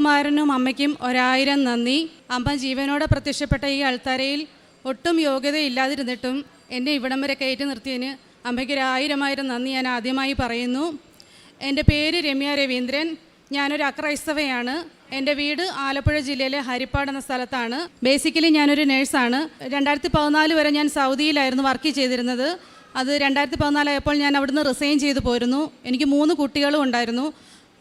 സുകുമാരനും അമ്മയ്ക്കും 1000 നന്ദി. അമ്മ ജീവനോടെ പ്രത്യക്ഷപ്പെട്ട ഈ അൾത്താരയിൽ ഒട്ടും യോഗ്യതയില്ലാതിരുന്നിട്ടും എന്നെ ഇവിടം വരെ കയറ്റി നിർത്തിയതിന് അമ്മയ്ക്ക് 1000 നന്ദി ഞാൻ ആദ്യമായി പറയുന്നു. എൻ്റെ പേര് രമ്യ രവീന്ദ്രൻ. ഞാനൊരു അക്രൈസ്തവയാണ്. എൻ്റെ വീട് ആലപ്പുഴ ജില്ലയിലെ ഹരിപ്പാട് എന്ന സ്ഥലത്താണ്. ബേസിക്കലി ഞാനൊരു നേഴ്സാണ്. 2014 വരെ ഞാൻ സൗദിയിലായിരുന്നു വർക്ക് ചെയ്തിരുന്നത്. അത് 2014 ആയപ്പോൾ ഞാൻ അവിടുന്ന് റിസൈൻ ചെയ്തു പോരുന്നു. എനിക്ക് 3 കുട്ടികളും ഉണ്ടായിരുന്നു.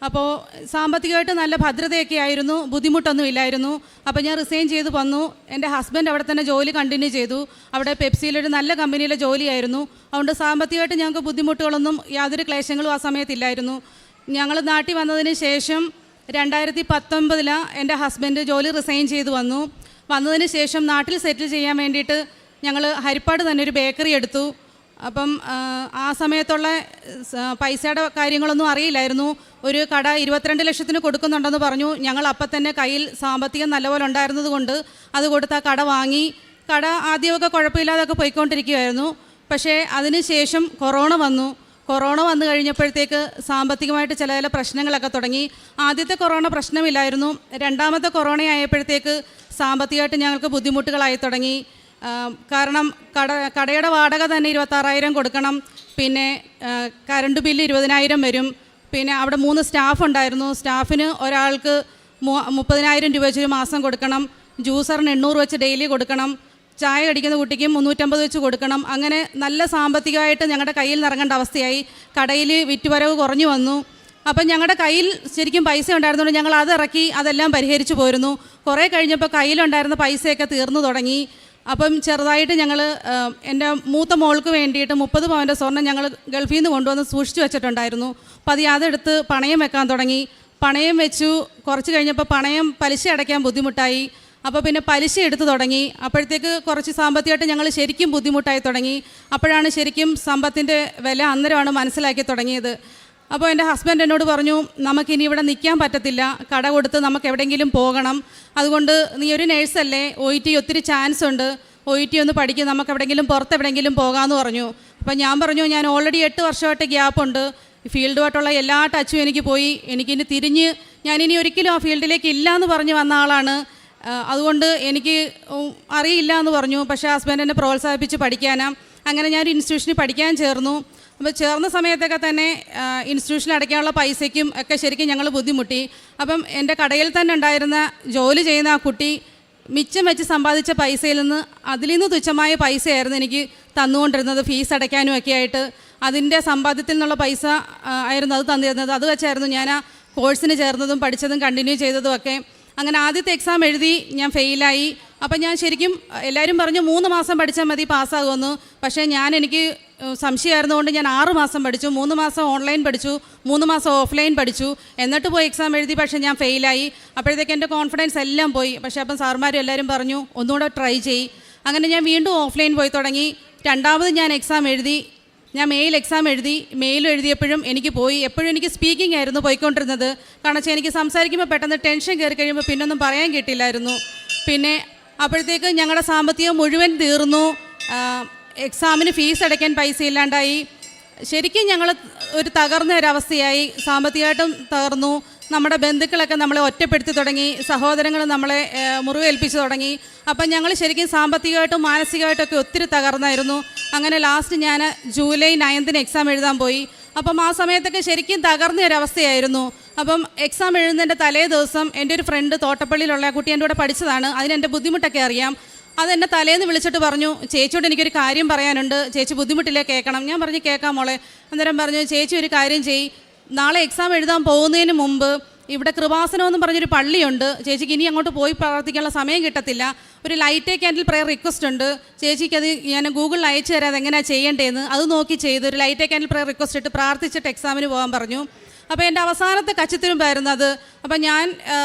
അപ്പോൾ സാമ്പത്തികമായിട്ട് നല്ല ഭദ്രതയൊക്കെ ആയിരുന്നു, ബുദ്ധിമുട്ടൊന്നും ഇല്ലായിരുന്നു. അപ്പോൾ ഞാൻ റിസൈൻ ചെയ്ത് വന്നു. എൻ്റെ ഹസ്ബൻഡ് അവിടെ തന്നെ ജോലി കണ്ടിന്യൂ ചെയ്തു. അവിടെ പെപ്സിയിലൊരു നല്ല കമ്പനിയിലെ ജോലിയായിരുന്നു. അതുകൊണ്ട് സാമ്പത്തികമായിട്ട് ഞങ്ങൾക്ക് ബുദ്ധിമുട്ടുകളൊന്നും യാതൊരു ക്ലേശങ്ങളും ആ സമയത്തില്ലായിരുന്നു. ഞങ്ങൾ നാട്ടിൽ വന്നതിന് ശേഷം 2019 എൻ്റെ ഹസ്ബൻഡ് ജോലി റിസൈൻ ചെയ്ത് വന്നതിന് ശേഷം നാട്ടിൽ സെറ്റിൽ ചെയ്യാൻ വേണ്ടിയിട്ട് ഞങ്ങൾ ഹരിപ്പാട് തന്നെ ഒരു ബേക്കറി എടുത്തു. അപ്പം ആ സമയത്തുള്ള പൈസയുടെ കാര്യങ്ങളൊന്നും അറിയില്ലായിരുന്നു. ഒരു കട 22 ലക്ഷത്തിന് കൊടുക്കുന്നുണ്ടെന്ന് പറഞ്ഞു. ഞങ്ങൾ അപ്പം തന്നെ കയ്യിൽ സാമ്പത്തികം നല്ലപോലെ ഉണ്ടായിരുന്നത് കൊണ്ട് അത് കൊടുത്ത് ആ കട വാങ്ങി. കട ആദ്യമൊക്കെ കുഴപ്പമില്ലാതൊക്കെ പോയിക്കൊണ്ടിരിക്കുകയായിരുന്നു. പക്ഷേ അതിന് ശേഷം കൊറോണ വന്നു കഴിഞ്ഞപ്പോഴത്തേക്ക് സാമ്പത്തികമായിട്ട് ചില പ്രശ്നങ്ങളൊക്കെ തുടങ്ങി. ആദ്യത്തെ കൊറോണ പ്രശ്നമില്ലായിരുന്നു. രണ്ടാമത്തെ കൊറോണ ആയപ്പോഴത്തേക്ക് സാമ്പത്തികമായിട്ട് ഞങ്ങൾക്ക് ബുദ്ധിമുട്ടുകളായി തുടങ്ങി. കാരണം കടയുടെ വാടക തന്നെ 26,000 കൊടുക്കണം. പിന്നെ കറണ്ട് ബില്ല് 20,000 വരും. പിന്നെ അവിടെ 3 സ്റ്റാഫ് ഉണ്ടായിരുന്നു. സ്റ്റാഫിന് ഒരാൾക്ക് 30,000 രൂപ വെച്ചൊരു മാസം കൊടുക്കണം. ജ്യൂസറിന് 800 വെച്ച് ഡെയിലി കൊടുക്കണം. ചായ കടിക്കുന്ന കുട്ടിക്കും 350 വെച്ച് കൊടുക്കണം. അങ്ങനെ നല്ല സാമ്പത്തികമായിട്ട് ഞങ്ങളുടെ കയ്യിൽ നിറങ്ങേണ്ട അവസ്ഥയായി. കടയിൽ വിറ്റുവരവ് കുറഞ്ഞു വന്നു. അപ്പം ഞങ്ങളുടെ കയ്യിൽ ശരിക്കും പൈസ ഉണ്ടായിരുന്നുകൊണ്ട് ഞങ്ങൾ അതിറക്കി അതെല്ലാം പരിഹരിച്ചു പോരുന്നു. കുറേ കഴിഞ്ഞപ്പോൾ കയ്യിലുണ്ടായിരുന്ന പൈസയൊക്കെ തീർന്നു തുടങ്ങി. അപ്പം ചെറുതായിട്ട് ഞങ്ങൾ എൻ്റെ മൂത്ത മോൾക്ക് വേണ്ടിയിട്ട് 30 പവൻ്റെ സ്വർണ്ണം ഞങ്ങൾ ഗൾഫിൽ നിന്ന് കൊണ്ടുവന്ന് സൂക്ഷിച്ചു വെച്ചിട്ടുണ്ടായിരുന്നു. അപ്പം അതെടുത്ത് പണയം വെക്കാൻ തുടങ്ങി. പണയം വെച്ചു. കുറച്ച് കഴിഞ്ഞപ്പോൾ പലിശ അടയ്ക്കാൻ ബുദ്ധിമുട്ടായി. അപ്പോൾ പിന്നെ പലിശ എടുത്ത് തുടങ്ങി. അപ്പോഴത്തേക്ക് കുറച്ച് സാമ്പത്തികമായിട്ട് ഞങ്ങൾ ശരിക്കും ബുദ്ധിമുട്ടായി തുടങ്ങി. അപ്പോഴാണ് ശരിക്കും സമ്പത്തിൻ്റെ വില അന്നേരമാണ് മനസ്സിലാക്കി തുടങ്ങിയത്. അപ്പോൾ എൻ്റെ ഹസ്ബൻഡ് എന്നോട് പറഞ്ഞു, നമുക്കിനി ഇവിടെ നിൽക്കാൻ പറ്റത്തില്ല, കട കൊടുത്ത് നമുക്ക് എവിടെയെങ്കിലും പോകണം. അതുകൊണ്ട് നീ ഒരു നേഴ്സല്ലേ, OET ഒത്തിരി ചാൻസ് ഉണ്ട്, OET ഒന്ന് പഠിക്കും, നമുക്ക് എവിടെയെങ്കിലും എവിടെയെങ്കിലും പോകാമെന്ന് പറഞ്ഞു. അപ്പോൾ ഞാൻ പറഞ്ഞു, ഞാൻ ഓൾറെഡി 8 വർഷമായിട്ട് ഗ്യാപ്പുണ്ട്. ഫീൽഡുമായിട്ടുള്ള എല്ലാ ടച്ചും എനിക്ക് പോയി. എനിക്കിനി ഞാനിനി ഒരിക്കലും ആ ഫീൽഡിലേക്ക് ഇല്ല എന്ന് പറഞ്ഞ് വന്ന ആളാണ്. അതുകൊണ്ട് എനിക്ക് അറിയില്ല എന്ന് പറഞ്ഞു. പക്ഷേ ഹസ്ബൻഡ് എന്നെ പ്രോത്സാഹിപ്പിച്ച് പഠിക്കാനാണ്. അങ്ങനെ ഞാൻ ഇൻസ്റ്റിറ്റ്യൂഷനിൽ പഠിക്കാൻ ചേർന്നു. അപ്പോൾ ചേർന്ന സമയത്തൊക്കെ തന്നെ ഇൻസ്റ്റിറ്റ്യൂഷനിൽ അടയ്ക്കാനുള്ള പൈസയ്ക്കും ഒക്കെ ശരിക്കും ഞങ്ങൾ ബുദ്ധിമുട്ടി. അപ്പം എൻ്റെ കടയിൽ തന്നെ ഉണ്ടായിരുന്ന ജോലി ചെയ്യുന്ന ആ കുട്ടി മിച്ചം വെച്ച് സമ്പാദിച്ച പൈസയിൽ നിന്ന് അതിൽ നിന്ന് തുച്ഛമായ പൈസയായിരുന്നു എനിക്ക് തന്നുകൊണ്ടിരുന്നത്, ഫീസ് അടയ്ക്കാനും ഒക്കെ ആയിട്ട്. അതിൻ്റെ സമ്പാദ്യത്തിൽ നിന്നുള്ള പൈസ ആയിരുന്നു അത് തന്നിരുന്നത്. അത് വെച്ചായിരുന്നു ഞാൻ ആ കോഴ്സിന് ചേർന്നതും പഠിച്ചതും കണ്ടിന്യൂ ചെയ്തതും ഒക്കെ. അങ്ങനെ ആദ്യത്തെ എക്സാം എഴുതി ഞാൻ ഫെയിലായി. അപ്പം ഞാൻ ശരിക്കും എല്ലാവരും പറഞ്ഞു 3 മാസം പഠിച്ചാൽ മതി പാസ്സാകുമെന്ന്. പക്ഷേ എനിക്ക് സംശയമായിരുന്നുകൊണ്ട് ഞാൻ 6 മാസം പഠിച്ചു. 3 മാസം ഓൺലൈൻ പഠിച്ചു, 3 മാസം ഓഫ്ലൈൻ പഠിച്ചു. എന്നിട്ട് പോയി എക്സാം എഴുതി. പക്ഷേ ഞാൻ ഫെയിലായി. അപ്പോഴത്തേക്ക് എൻ്റെ കോൺഫിഡൻസ് എല്ലാം പോയി. പക്ഷേ അപ്പം സാർമാരും എല്ലാവരും പറഞ്ഞു ഒന്നുകൂടെ ട്രൈ ചെയ്യ്. അങ്ങനെ ഞാൻ വീണ്ടും ഓഫ്ലൈൻ പോയി തുടങ്ങി. രണ്ടാമത് ഞാൻ എക്സാം എഴുതി. ഞാൻ എക്സാം എഴുതി. മെയിലും എഴുതിയപ്പോഴും എനിക്ക് പോയി. എപ്പോഴും എനിക്ക് സ്പീക്കിംഗ് ആയിരുന്നു പോയിക്കൊണ്ടിരുന്നത്. കാരണം വെച്ചാൽ എനിക്ക് സംസാരിക്കുമ്പോൾ പെട്ടെന്ന് ടെൻഷൻ കയറി കഴിയുമ്പോൾ പിന്നൊന്നും പറയാൻ കിട്ടില്ലായിരുന്നു. പിന്നെ അപ്പോഴത്തേക്ക് ഞങ്ങളുടെ സാമ്പത്തികം മുഴുവൻ തീർന്നു. എക്സാമിന് ഫീസ് അടയ്ക്കാൻ പൈസ ഇല്ലാണ്ടായി. ശരിക്കും ഞങ്ങൾ ഒരു തകർന്ന ഒരവസ്ഥയായി. സാമ്പത്തികമായിട്ടും തകർന്നു. നമ്മുടെ ബന്ധുക്കളൊക്കെ നമ്മളെ ഒറ്റപ്പെടുത്തി തുടങ്ങി. സഹോദരങ്ങൾ നമ്മളെ മുറിവേൽപ്പിച്ചു തുടങ്ങി. അപ്പം ഞങ്ങൾ ശരിക്കും സാമ്പത്തികമായിട്ടും മാനസികമായിട്ടൊക്കെ ഒത്തിരി തകർന്നായിരുന്നു. അങ്ങനെ ലാസ്റ്റ് ഞാൻ ജൂലൈ 9 എക്സാം എഴുതാൻ പോയി. അപ്പം ആ സമയത്തൊക്കെ ശരിക്കും തകർന്ന ഒരവസ്ഥയായിരുന്നു. അപ്പം എക്സാം എഴുതുന്നതിൻ്റെ തലേ ദിവസം എൻ്റെ ഒരു ഫ്രണ്ട് തോട്ടപ്പള്ളിയിലുള്ള കുട്ടി എൻ്റെ കൂടെ പഠിച്ചതാണ്. അതിനെൻ്റെ ബുദ്ധിമുട്ടൊക്കെ അറിയാം. അതെന്നെ തലേന്ന് വിളിച്ചിട്ട് പറഞ്ഞു, ചേച്ചിയോട് എനിക്കൊരു കാര്യം പറയാനുണ്ട്, ചേച്ചി ബുദ്ധിമുട്ടില്ലേ, കേൾക്കണം. ഞാൻ പറഞ്ഞു കേൾക്കാം മോളെ. അന്നേരം പറഞ്ഞു, ചേച്ചി ഒരു കാര്യം ചെയ്യ്, നാളെ എക്സാം എഴുതാൻ പോകുന്നതിന് മുമ്പ് ഇവിടെ കൃപാസനം എന്ന് പറഞ്ഞൊരു പള്ളിയുണ്ട്, ചേച്ചിക്ക് ഇനി അങ്ങോട്ട് പോയി പ്രാർത്ഥിക്കാനുള്ള സമയം കിട്ടത്തില്ല. ഒരു ലൈറ്റ് ക്യാൻഡിൽ പ്രയർ റിക്വസ്റ്റ് ഉണ്ട്, ചേച്ചിക്കത് ഞാൻ ഗൂഗിളിൽ അയച്ചു തരാം അതെങ്ങനെയാണ് ചെയ്യേണ്ടതെന്ന്. അത് നോക്കി ചെയ്ത് ഒരു ലൈറ്റ് ക്യാൻഡിൽ പ്രയർ റിക്വസ്റ്റ് ഇട്ട് പ്രാർത്ഥിച്ചിട്ട് എക്സാമിന് പോകാൻ പറഞ്ഞു. അപ്പോൾ എൻ്റെ അവസാനത്തെ കച്ചിത്തിരുമ്പായിരുന്നു അത്. അപ്പം ഞാൻ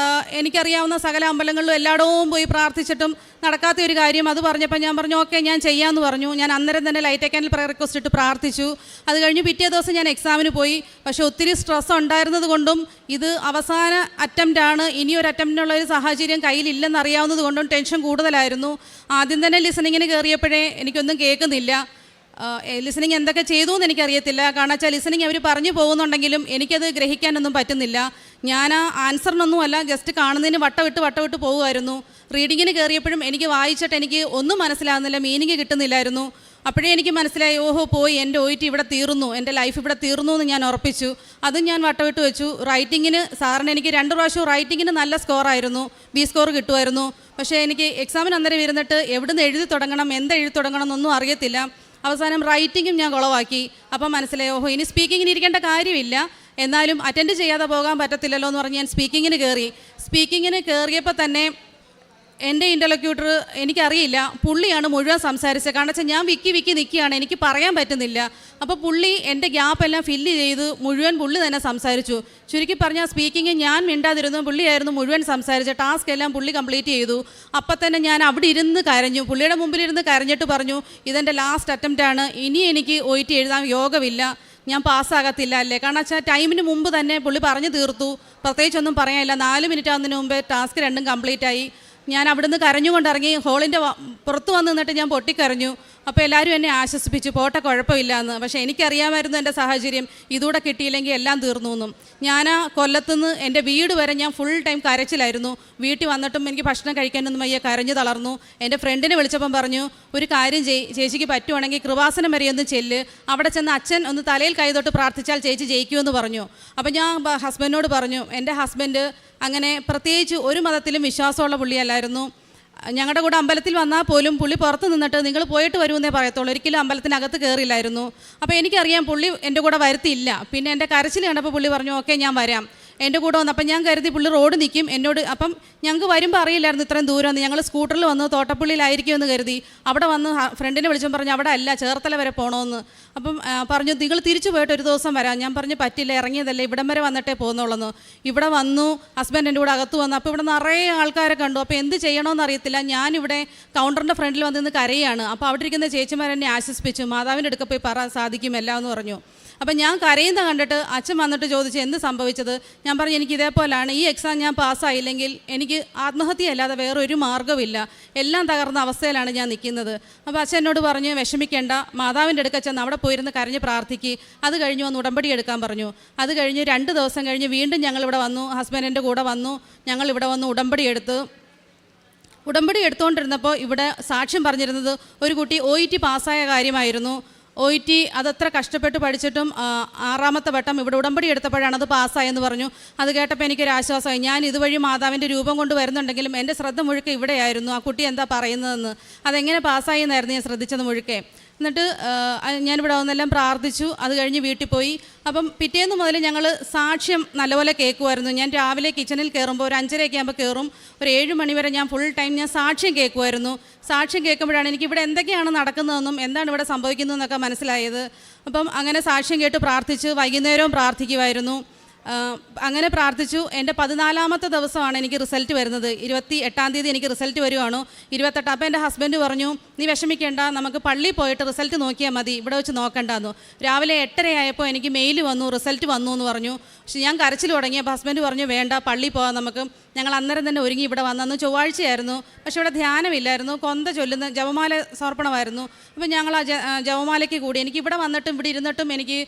എനിക്കറിയാവുന്ന സകല അമ്പലങ്ങളിലും എല്ലായിടവും പോയി പ്രാർത്ഥിച്ചിട്ടും നടക്കാത്ത ഒരു കാര്യം അത് പറഞ്ഞപ്പോൾ ഞാൻ പറഞ്ഞു ഓക്കെ ഞാൻ ചെയ്യാമെന്ന് പറഞ്ഞു. ഞാൻ അന്നേരം തന്നെ ലൈറ്റ് ക്യാൻഡിൽ പ്രയർ റിക്വസ്റ്റ് ഇട്ട് പ്രാർത്ഥിച്ചു. അത് കഴിഞ്ഞ് പിറ്റേ ദിവസം ഞാൻ എക്സാമിന് പോയി. പക്ഷേ ഒത്തിരി സ്ട്രെസ് ഉണ്ടായിരുന്നത് കൊണ്ടും ഇത് അവസാന അറ്റംപ്റ്റാണ്, ഇനിയൊരു അറ്റംപ്റ്റിനുള്ള ഒരു സാഹചര്യം കയ്യിലില്ലെന്ന് അറിയാവുന്നത് കൊണ്ടും ടെൻഷൻ കൂടുതലായിരുന്നു. ആദ്യം തന്നെ ലിസണിങ്ങിന് കയറിയപ്പോഴേ എനിക്കൊന്നും കേൾക്കുന്നില്ല. ലിസണിങ് എന്തൊക്കെ ചെയ്തു എന്ന് എനിക്കറിയത്തില്ല. കാരണം വെച്ചാൽ ലിസണിങ് അവർ പറഞ്ഞു പോകുന്നുണ്ടെങ്കിലും എനിക്കത് ഗ്രഹിക്കാനൊന്നും പറ്റുന്നില്ല. ഞാൻ ആ ആൻസറിനൊന്നുമല്ല, ജസ്റ്റ് കാണുന്നതിന് വട്ടമിട്ട് പോകുമായിരുന്നു. റീഡിങ്ങിന് കയറിയപ്പോഴും എനിക്ക് വായിച്ചിട്ട് എനിക്ക് ഒന്നും മനസ്സിലാകുന്നില്ല, മീനിങ് കിട്ടുന്നില്ലായിരുന്നു. അപ്പോഴേ എനിക്ക് മനസ്സിലായി, ഓഹോ പോയി, എൻ്റെ OET ഇവിടെ തീർന്നു, എൻ്റെ ലൈഫ് ഇവിടെ തീർന്നു എന്ന് ഞാൻ ഉറപ്പിച്ചു. അതും ഞാൻ വട്ടമിട്ട് വെച്ചു. റൈറ്റിങ്ങിന് സാറിന് എനിക്ക് 2 പ്രാവശ്യം റൈറ്റിങ്ങിന് നല്ല സ്കോറായിരുന്നു, B സ്കോർ കിട്ടുമായിരുന്നു. പക്ഷേ എനിക്ക് എക്സാമിന് അന്നേരം ഇരുന്നിട്ട് എവിടുന്ന് എഴുതി തുടങ്ങണം, എന്തെഴുതി തുടങ്ങണം എന്നൊന്നും അറിയത്തില്ല. അവസാനം റൈറ്റിങ്ങും ഞാൻ കുളവാക്കി. അപ്പം മനസ്സിലായി, ഓഹോ ഇനി സ്പീക്കിങ്ങിന് ഇരിക്കേണ്ട കാര്യമില്ല, എന്നാലും അറ്റൻഡ് ചെയ്യാതെ പോകാൻ പറ്റത്തില്ലല്ലോ എന്ന് പറഞ്ഞ് ഞാൻ സ്പീക്കിങ്ങിന് കയറി. സ്പീക്കിങ്ങിന് കയറിയപ്പോൾ തന്നെ എൻ്റെ ഇൻ്റർലോക്യൂട്ടർ, എനിക്കറിയില്ല, പുള്ളിയാണ് മുഴുവൻ സംസാരിച്ചത്. കാരണം വെച്ചാൽ ഞാൻ വിക്കി നിൽക്കുകയാണ്, എനിക്ക് പറയാൻ പറ്റുന്നില്ല. അപ്പോൾ പുള്ളി എൻ്റെ ഗ്യാപ്പെല്ലാം ഫില്ല് ചെയ്ത് മുഴുവൻ പുള്ളി തന്നെ സംസാരിച്ചു. ചുരുക്കി പറഞ്ഞാൽ സ്പീക്കിങ് ഞാൻ മിണ്ടാതിരുന്നു, പുള്ളിയായിരുന്നു മുഴുവൻ സംസാരിച്ച. ടാസ്ക് എല്ലാം പുള്ളി കംപ്ലീറ്റ് ചെയ്തു. അപ്പം തന്നെ ഞാൻ അവിടെ ഇരുന്ന് കരഞ്ഞു, പുള്ളിയുടെ മുമ്പിലിരുന്ന് കരഞ്ഞിട്ട് പറഞ്ഞു, ഇതെൻ്റെ ലാസ്റ്റ് അറ്റംപ്റ്റാണ്, ഇനി എനിക്ക് OET എഴുതാൻ യോഗമില്ല, ഞാൻ പാസ്സാകത്തില്ല അല്ലേ. കാരണം വെച്ചാൽ ടൈമിന് മുമ്പ് തന്നെ പുള്ളി പറഞ്ഞു തീർത്തു, പ്രത്യേകിച്ചൊന്നും പറയാനില്ല. 4 മിനിറ്റ് ആകുന്നതിന് മുമ്പേ ടാസ്ക് 2ഉം കംപ്ലീറ്റ് ആയി. ഞാൻ അവിടുന്ന് കരഞ്ഞുകൊണ്ടിറങ്ങി, ഹോളിൻ്റെ പുറത്ത് വന്ന് നിന്നിട്ട് ഞാൻ പൊട്ടിക്കരഞ്ഞു. അപ്പോൾ എല്ലാവരും എന്നെ ആശ്വസിപ്പിച്ചു, പോട്ടെ കുഴപ്പമില്ല എന്ന്. പക്ഷേ എനിക്കറിയാമായിരുന്നു എൻ്റെ സാഹചര്യം, ഇതുകൂടെ കിട്ടിയില്ലെങ്കിൽ എല്ലാം തീർന്നു എന്നും. ഞാൻ ആ കൊല്ലത്തുനിന്ന് എൻ്റെ വീട് വരെ ഞാൻ ഫുൾ ടൈം കരച്ചിലായിരുന്നു. വീട്ടിൽ വന്നിട്ടും എനിക്ക് ഭക്ഷണം കഴിക്കാനൊന്നും വയ്യ, കരഞ്ഞു തളർന്നു. എൻ്റെ ഫ്രണ്ടിനെ വിളിച്ചപ്പം പറഞ്ഞു, ഒരു കാര്യം ചേച്ചിക്ക് പറ്റുവാണെങ്കിൽ കൃപാസനം വരെ ഒന്ന് ചെല്ല്, അവിടെ ചെന്ന് അച്ഛൻ ഒന്ന് തലയിൽ കൈതൊട്ട് പ്രാർത്ഥിച്ചാൽ ചേച്ചി ജയിക്കുമെന്ന് പറഞ്ഞു. അപ്പോൾ ഞാൻ ഹസ്ബൻഡിനോട് പറഞ്ഞു, എൻ്റെ ഹസ്ബൻഡ് അങ്ങനെ പ്രത്യേകിച്ച് ഒരു മതത്തിലും വിശ്വാസമുള്ള പുള്ളിയല്ലായിരുന്നു. ഞങ്ങളുടെ കൂടെ അമ്പലത്തിൽ വന്നാൽ പോലും പുള്ളി പുറത്ത് നിന്നിട്ട് നിങ്ങൾ പോയിട്ട് വരുമെന്നേ പറയത്തുള്ളൂ, ഒരിക്കലും അമ്പലത്തിനകത്ത് കയറില്ലായിരുന്നു. അപ്പോൾ എനിക്കറിയാം പുള്ളി എൻ്റെ കൂടെ വരുത്തില്ല. പിന്നെ എൻ്റെ കരച്ചിൽ കണ്ടപ്പോൾ പുള്ളി പറഞ്ഞു, ഓക്കെ ഞാൻ വരാം, എൻ്റെ കൂടെ വന്നു. അപ്പം ഞാൻ കരുതി പുള്ളി റോഡ് നിൽക്കും എന്നോട്. അപ്പം ഞങ്ങൾക്ക് വരുമ്പോൾ അറിയില്ലായിരുന്നു ഇത്രയും ദൂരം. ഞങ്ങൾ സ്കൂട്ടറിൽ വന്ന് തോട്ടപ്പള്ളിയിലായിരിക്കുമെന്ന് കരുതി. അവിടെ വന്ന് ഫ്രണ്ടിനെ വിളിച്ചപ്പോൾ പറഞ്ഞു, അവിടെ അല്ല, ചേർത്തല വരെ പോകണമെന്ന്. അപ്പം പറഞ്ഞു, നിങ്ങൾ തിരിച്ചു പോയിട്ട് ഒരു ദിവസം വരാം. ഞാൻ പറഞ്ഞു, പറ്റില്ല, ഇറങ്ങിയതല്ലേ, ഇവിടം വരെ വന്നിട്ടേ പോകുന്നുള്ളൂ. ഇവിടെ വന്നു, ഹസ്ബൻഡ് എൻ്റെ കൂടെ അകത്ത് വന്നു. അപ്പോൾ ഇവിടെ നിറയെ ആൾക്കാരെ കണ്ടു. അപ്പോൾ എന്ത് ചെയ്യണമെന്ന് അറിയത്തില്ല. ഞാനിവിടെ കൗണ്ടറിൻ്റെ ഫ്രണ്ടിൽ വന്ന് നിന്ന് കരയാണ്. അപ്പോൾ അവിടെ ഇരിക്കുന്ന ചേച്ചിമാരെന്നെ ആശ്വസിപ്പിച്ചു, മാതാവിൻ്റെ അടുക്ക പോയി സാധിക്കും എല്ലാം എന്ന് പറഞ്ഞു. അപ്പം ഞാൻ കരയുന്ന കണ്ടിട്ട് അച്ഛൻ വന്നിട്ട് ചോദിച്ചു, എന്ത് സംഭവിച്ചത്? ഞാൻ പറഞ്ഞു, എനിക്ക് ഇതേപോലാണ്, ഈ എക്സാം ഞാൻ പാസ്സായില്ലെങ്കിൽ എനിക്ക് ആത്മഹത്യയല്ലാതെ വേറൊരു മാർഗ്ഗമില്ല, എല്ലാം തകർന്ന അവസ്ഥയിലാണ് ഞാൻ നിൽക്കുന്നത്. അപ്പോൾ അച്ഛൻ എന്നോട് പറഞ്ഞു, വിഷമിക്കേണ്ട, മാതാവിൻ്റെ അടുക്ക ചെന്ന് അവിടെ പോയിരുന്ന് കരഞ്ഞ് പ്രാർത്ഥിക്ക്. അത് കഴിഞ്ഞ് വന്ന് ഉടമ്പടി എടുക്കാൻ പറഞ്ഞു. അത് കഴിഞ്ഞ് 2 ദിവസം കഴിഞ്ഞ് വീണ്ടും ഞങ്ങളിവിടെ വന്നു, ഹസ്ബൻഡിൻ്റെ കൂടെ വന്നു. ഞങ്ങളിവിടെ വന്ന് ഉടമ്പടി എടുത്തുകൊണ്ടിരുന്നപ്പോൾ ഇവിടെ സാക്ഷ്യം പറഞ്ഞിരുന്നത് ഒരു കുട്ടി OET പാസ്സായ കാര്യമായിരുന്നു. OET അതത്ര കഷ്ടപ്പെട്ട് പഠിച്ചിട്ടും 6ാമത്തെ വട്ടം ഇവിടെ ഉടമ്പടി എടുത്തപ്പോഴാണ് അത് പാസ്സായെന്ന് പറഞ്ഞു. അത് കേട്ടപ്പോൾ എനിക്കൊരു ആശ്വാസമായി. ഞാൻ ഇതുവഴി മാതാവിൻ്റെ രൂപം കൊണ്ട് വരുന്നുണ്ടെങ്കിലും എൻ്റെ ശ്രദ്ധ മുഴുക്കെ ഇവിടെയായിരുന്നു, ആ കുട്ടി എന്താ പറയുന്നതെന്ന്, അതെങ്ങനെ പാസ്സായി എന്നായിരുന്നു ഞാൻ ശ്രദ്ധിച്ചത് മുഴുക്കെ. എന്നിട്ട് ഞാനിവിടെ വന്നെല്ലാം പ്രാർത്ഥിച്ചു. അത് കഴിഞ്ഞ് വീട്ടിൽ പോയി. അപ്പം പിറ്റേന്ന് മുതൽ ഞങ്ങൾ സാക്ഷ്യം നല്ലപോലെ കേൾക്കുമായിരുന്നു. ഞാൻ രാവിലെ കിച്ചണിൽ കയറുമ്പോൾ ഒരു 5:30 ആകുമ്പോൾ കയറും, ഒരു 7 മണി വരെ ഞാൻ ഫുൾ ടൈം ഞാൻ സാക്ഷ്യം കേൾക്കുമായിരുന്നു. സാക്ഷ്യം കേൾക്കുമ്പോഴാണ് എനിക്ക് ഇവിടെ എന്തൊക്കെയാണ് നടക്കുന്നതെന്നും എന്താണ് ഇവിടെ സംഭവിക്കുന്നതെന്നൊക്കെ മനസ്സിലായത്. അപ്പം അങ്ങനെ സാക്ഷ്യം കേട്ട് പ്രാർത്ഥിച്ച് വൈകുന്നേരവും പ്രാർത്ഥിക്കുമായിരുന്നു. അങ്ങനെ പ്രാർത്ഥിച്ചു. എൻ്റെ 14ാമത്തെ ദിവസമാണ് എനിക്ക് റിസൾട്ട് വരുന്നത്. 28-ാം തീയതി എനിക്ക് റിസൾട്ട് വരുവാണ്. 28. അപ്പോൾ എൻ്റെ ഹസ്ബൻഡ് പറഞ്ഞു, നീ വിഷമിക്കേണ്ട, നമുക്ക് പള്ളിയിൽ പോയിട്ട് റിസൾട്ട് നോക്കിയാൽ മതി, ഇവിടെ വെച്ച് നോക്കണ്ടെന്നു. രാവിലെ 8:30 ആയപ്പോൾ എനിക്ക് മെയിൽ വന്നു, റിസൾട്ട് വന്നു എന്ന് പറഞ്ഞു. പക്ഷെ ഞാൻ കരച്ചിൽ തുടങ്ങി. അപ്പോൾ ഹസ്ബൻഡ് പറഞ്ഞു, വേണ്ട, പള്ളിയിൽ പോകാം നമുക്ക്. ഞങ്ങൾ അന്നേരം തന്നെ ഒരുങ്ങി ഇവിടെ വന്നു. ചൊവ്വാഴ്ചയായിരുന്നു, പക്ഷെ ഇവിടെ ധ്യാനമില്ലായിരുന്നു, കൊന്ത ചൊല്ലുന്ന ജപമാല സമർപ്പണമായിരുന്നു. അപ്പോൾ ഞങ്ങൾ ആ ജപമാലയ്ക്ക് കൂടി. എനിക്ക് ഇവിടെ വന്നിട്ടും ഇവിടെ ഇരുന്നിട്ടും എനിക്ക്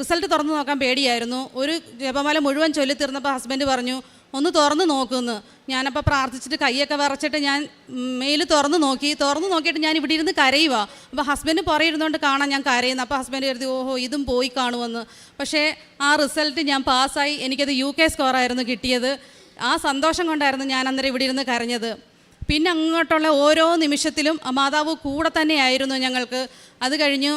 റിസൾട്ട് തുറന്ന് നോക്കാൻ പേടിയായിരുന്നു. ഒരു ജപമാല മുഴുവൻ ചൊല്ലി തീർന്നപ്പോൾ ഹസ്ബൻഡ് പറഞ്ഞു, ഒന്ന് തുറന്ന് നോക്കുമെന്ന്. ഞാനപ്പോൾ പ്രാർത്ഥിച്ചിട്ട് കൈയൊക്കെ വിറച്ചിട്ട് ഞാൻ മെയിൽ തുറന്ന് നോക്കിയിട്ട് ഞാൻ ഇവിടെ ഇരുന്ന് കരയുക. അപ്പോൾ ഹസ്ബൻഡ് പുറയിരുന്നുകൊണ്ട് കാണാൻ ഞാൻ കരയുന്നു. അപ്പോൾ ഹസ്ബൻഡ് കരുതി, ഓഹോ ഇതും പോയി കാണുമെന്ന്. പക്ഷേ ആ റിസൾട്ട് ഞാൻ പാസ്സായി. എനിക്കത് UK സ്കോറായിരുന്നു കിട്ടിയത്. ആ സന്തോഷം കൊണ്ടായിരുന്നു ഞാൻ അന്നേരം ഇവിടെ ഇരുന്ന് കരഞ്ഞത്. പിന്നെ അങ്ങോട്ടുള്ള ഓരോ നിമിഷത്തിലും മാതാവ് കൂടെ തന്നെയായിരുന്നു ഞങ്ങൾക്ക്. അത് കഴിഞ്ഞു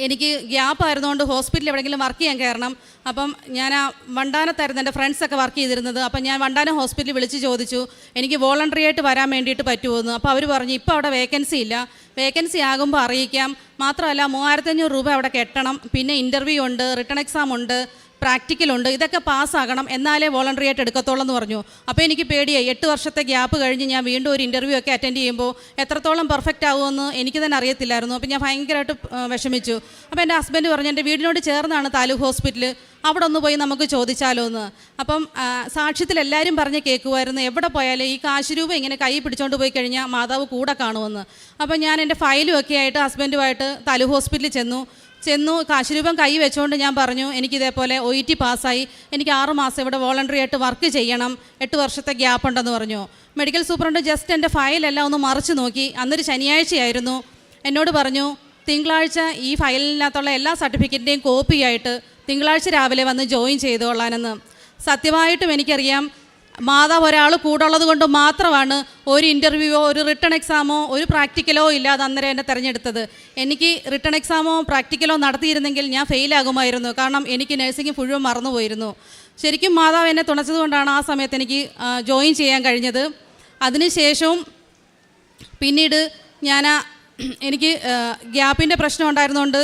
എനിക്ക് ഗ്യാപ്പ് ആയിരുന്നുകൊണ്ട് ഹോസ്പിറ്റലിൽ എവിടെയെങ്കിലും വർക്ക് ചെയ്യാൻ കയറണം. അപ്പം ഞാൻ ആ വണ്ടാനത്തായിരുന്നു എൻ്റെ ഫ്രണ്ട്സൊക്കെ വർക്ക് ചെയ്തിരുന്നത്. അപ്പം ഞാൻ വണ്ടാനം ഹോസ്പിറ്റലിൽ വിളിച്ച് ചോദിച്ചു, എനിക്ക് വോളണ്ടറി ആയിട്ട് വരാൻ വേണ്ടിയിട്ട് പറ്റുമോയെന്ന്. അപ്പോൾ അവർ പറഞ്ഞു, ഇപ്പോൾ അവിടെ വേക്കൻസി ഇല്ല, വേക്കൻസി ആകുമ്പോൾ അറിയിക്കാം, മാത്രമല്ല 3500 രൂപ അവിടെ കെട്ടണം, പിന്നെ ഇൻ്റർവ്യൂ ഉണ്ട്, റിട്ടൺ എക്സാം ഉണ്ട്, പ്രാക്ടിക്കലുണ്ട്, ഇതൊക്കെ പാസ്സാകണം, എന്നാലേ വോളണ്ടറി ആയിട്ട് എടുക്കത്തുള്ളൂ എന്ന് പറഞ്ഞു. അപ്പോൾ എനിക്ക് പേടിയായി. 8 വർഷത്തെ ഗ്യാപ്പ് കഴിഞ്ഞ് ഞാൻ വീണ്ടും ഒരു ഇൻ്റർവ്യൂ ഒക്കെ അറ്റൻഡ് ചെയ്യുമ്പോൾ എത്രത്തോളം പെർഫെക്റ്റ് ആകുമെന്ന് എനിക്ക് തന്നെ അറിയത്തില്ലായിരുന്നു. അപ്പോൾ ഞാൻ ഭയങ്കരമായിട്ട് വിഷമിച്ചു. അപ്പോൾ എൻ്റെ ഹസ്ബൻഡ് പറഞ്ഞു, എൻ്റെ വീടിനോട് ചേർന്നാണ് താലൂക്ക് ഹോസ്പിറ്റൽ, അവിടെ ഒന്ന് പോയി നമുക്ക് ചോദിച്ചാലോ എന്ന്. അപ്പം സാക്ഷ്യത്തിൽ എല്ലാവരും പറഞ്ഞ് കേൾക്കുമായിരുന്നു, എവിടെ പോയാലും ഈ കാശ് രൂപ ഇങ്ങനെ കൈ പിടിച്ചുകൊണ്ട് പോയി കഴിഞ്ഞാൽ മാതാവ് കൂടെ കാണുമെന്ന്. അപ്പം ഞാൻ എൻ്റെ ഫയലും ഒക്കെ ആയിട്ട് ഹസ്ബൻഡുമായിട്ട് താലൂക്ക് ഹോസ്പിറ്റലിൽ ചെന്നു കാശുരൂപം കൈ വെച്ചുകൊണ്ട് ഞാൻ പറഞ്ഞു, എനിക്കിതേപോലെ OET പാസ്സായി, എനിക്ക് 6 മാസം ഇവിടെ വോളണ്ടറി ആയിട്ട് വർക്ക് ചെയ്യണം, 8 വർഷത്തെ ഗ്യാപ്പ് ഉണ്ടെന്ന് പറഞ്ഞു. മെഡിക്കൽ സൂപ്രണ്ട് ജസ്റ്റ് എൻ്റെ ഫയലെല്ലാം ഒന്ന് മറിച്ച് നോക്കി. അന്നൊരു ശനിയാഴ്ചയായിരുന്നു. എന്നോട് പറഞ്ഞു, തിങ്കളാഴ്ച ഈ ഫയലിനകത്തുള്ള എല്ലാ സർട്ടിഫിക്കറ്റിൻ്റെയും കോപ്പിയായിട്ട് തിങ്കളാഴ്ച രാവിലെ വന്ന് ജോയിൻ ചെയ്തോളാനെന്ന്. സത്യമായിട്ടും എനിക്കറിയാം, മാതാവ് ഒരാൾ കൂടുള്ളത് കൊണ്ട് മാത്രമാണ് ഒരു ഇൻ്റർവ്യൂവോ ഒരു റിട്ടൺ എക്സാമോ ഒരു പ്രാക്ടിക്കലോ ഇല്ലാതെ അന്നേരം എന്നെ തിരഞ്ഞെടുത്തത്. എനിക്ക് റിട്ടൺ എക്സാമോ പ്രാക്ടിക്കലോ നടത്തിയിരുന്നെങ്കിൽ ഞാൻ ഫെയിലാകുമായിരുന്നു. കാരണം എനിക്ക് നഴ്സിംഗ് മുഴുവൻ മറന്നുപോയിരുന്നു. ശരിക്കും മാതാവ് എന്നെ തുണച്ചതുകൊണ്ടാണ് ആ സമയത്ത് എനിക്ക് ജോയിൻ ചെയ്യാൻ കഴിഞ്ഞത്. അതിനുശേഷവും പിന്നീട് എനിക്ക് ഗ്യാപ്പിൻ്റെ പ്രശ്നം ഉണ്ടായിരുന്നുകൊണ്ട്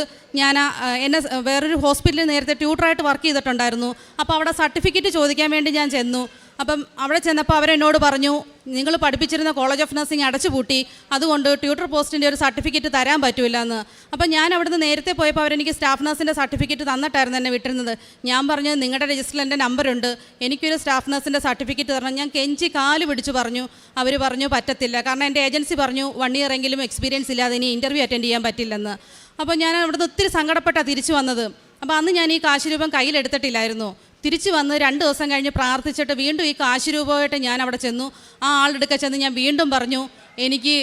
എന്നെ വേറൊരു ഹോസ്പിറ്റലിൽ നേരത്തെ ട്യൂട്ടറായിട്ട് വർക്ക് ചെയ്തിട്ടുണ്ടായിരുന്നു. അപ്പോൾ അവിടെ സർട്ടിഫിക്കറ്റ് ചോദിക്കാൻ വേണ്ടി ഞാൻ ചെന്നു. അപ്പം അവിടെ ചെന്നപ്പോൾ അവരെന്നോട് പറഞ്ഞു, നിങ്ങൾ പഠിപ്പിച്ചിരുന്ന കോളേജ് ഓഫ് നഴ്സിംഗ് അടച്ചുപൂട്ടി, അതുകൊണ്ട് ട്യൂട്ടർ പോസ്റ്റിൻ്റെ ഒരു സർട്ടിഫിക്കറ്റ് തരാൻ പറ്റില്ല എന്ന്. അപ്പം ഞാൻ അവിടുന്ന് നേരത്തെ പോയപ്പോൾ അവരെനിക്ക് സ്റ്റാഫ് നഴ്സിൻ്റെ സർട്ടിഫിക്കറ്റ് തന്നിട്ടായിരുന്നു എന്നെ വിട്ടിരുന്നത്. ഞാൻ പറഞ്ഞു, നിങ്ങളുടെ രജിസ്റ്ററിൽ എൻ്റെ നമ്പറുണ്ട്, എനിക്കൊരു സ്റ്റാഫ് നഴ്സിൻ്റെ സർട്ടിഫിക്കറ്റ് തരണം. ഞാൻ കെഞ്ചി കാല് പിടിച്ച് പറഞ്ഞു. അവർ പറഞ്ഞു പറ്റത്തില്ല, കാരണം എൻ്റെ ഏജൻസി പറഞ്ഞു 1 ഇയർ എങ്കിലും എക്സ്പീരിയൻസ് ഇല്ലാതെ ഇനി ഇൻ്റർവ്യൂ അറ്റൻഡ് ചെയ്യാൻ പറ്റില്ലെന്ന്. അപ്പോൾ ഞാൻ അവിടുന്ന് ഒത്തിരി സങ്കടപ്പെട്ടാണ് തിരിച്ചു വന്നത്. അപ്പോൾ അന്ന് ഞാൻ ഈ കാശുരൂപം കയ്യിലെടുത്തിട്ടില്ലായിരുന്നു. തിരിച്ചു വന്ന് 2 ദിവസം കഴിഞ്ഞ് പ്രാർത്ഥിച്ചിട്ട് വീണ്ടും ഈ കാശുരൂപമായിട്ട് ഞാൻ അവിടെ ചെന്നു. ആ ആളെടുക്ക ചെന്ന് ഞാൻ വീണ്ടും പറഞ്ഞു, എനിക്ക്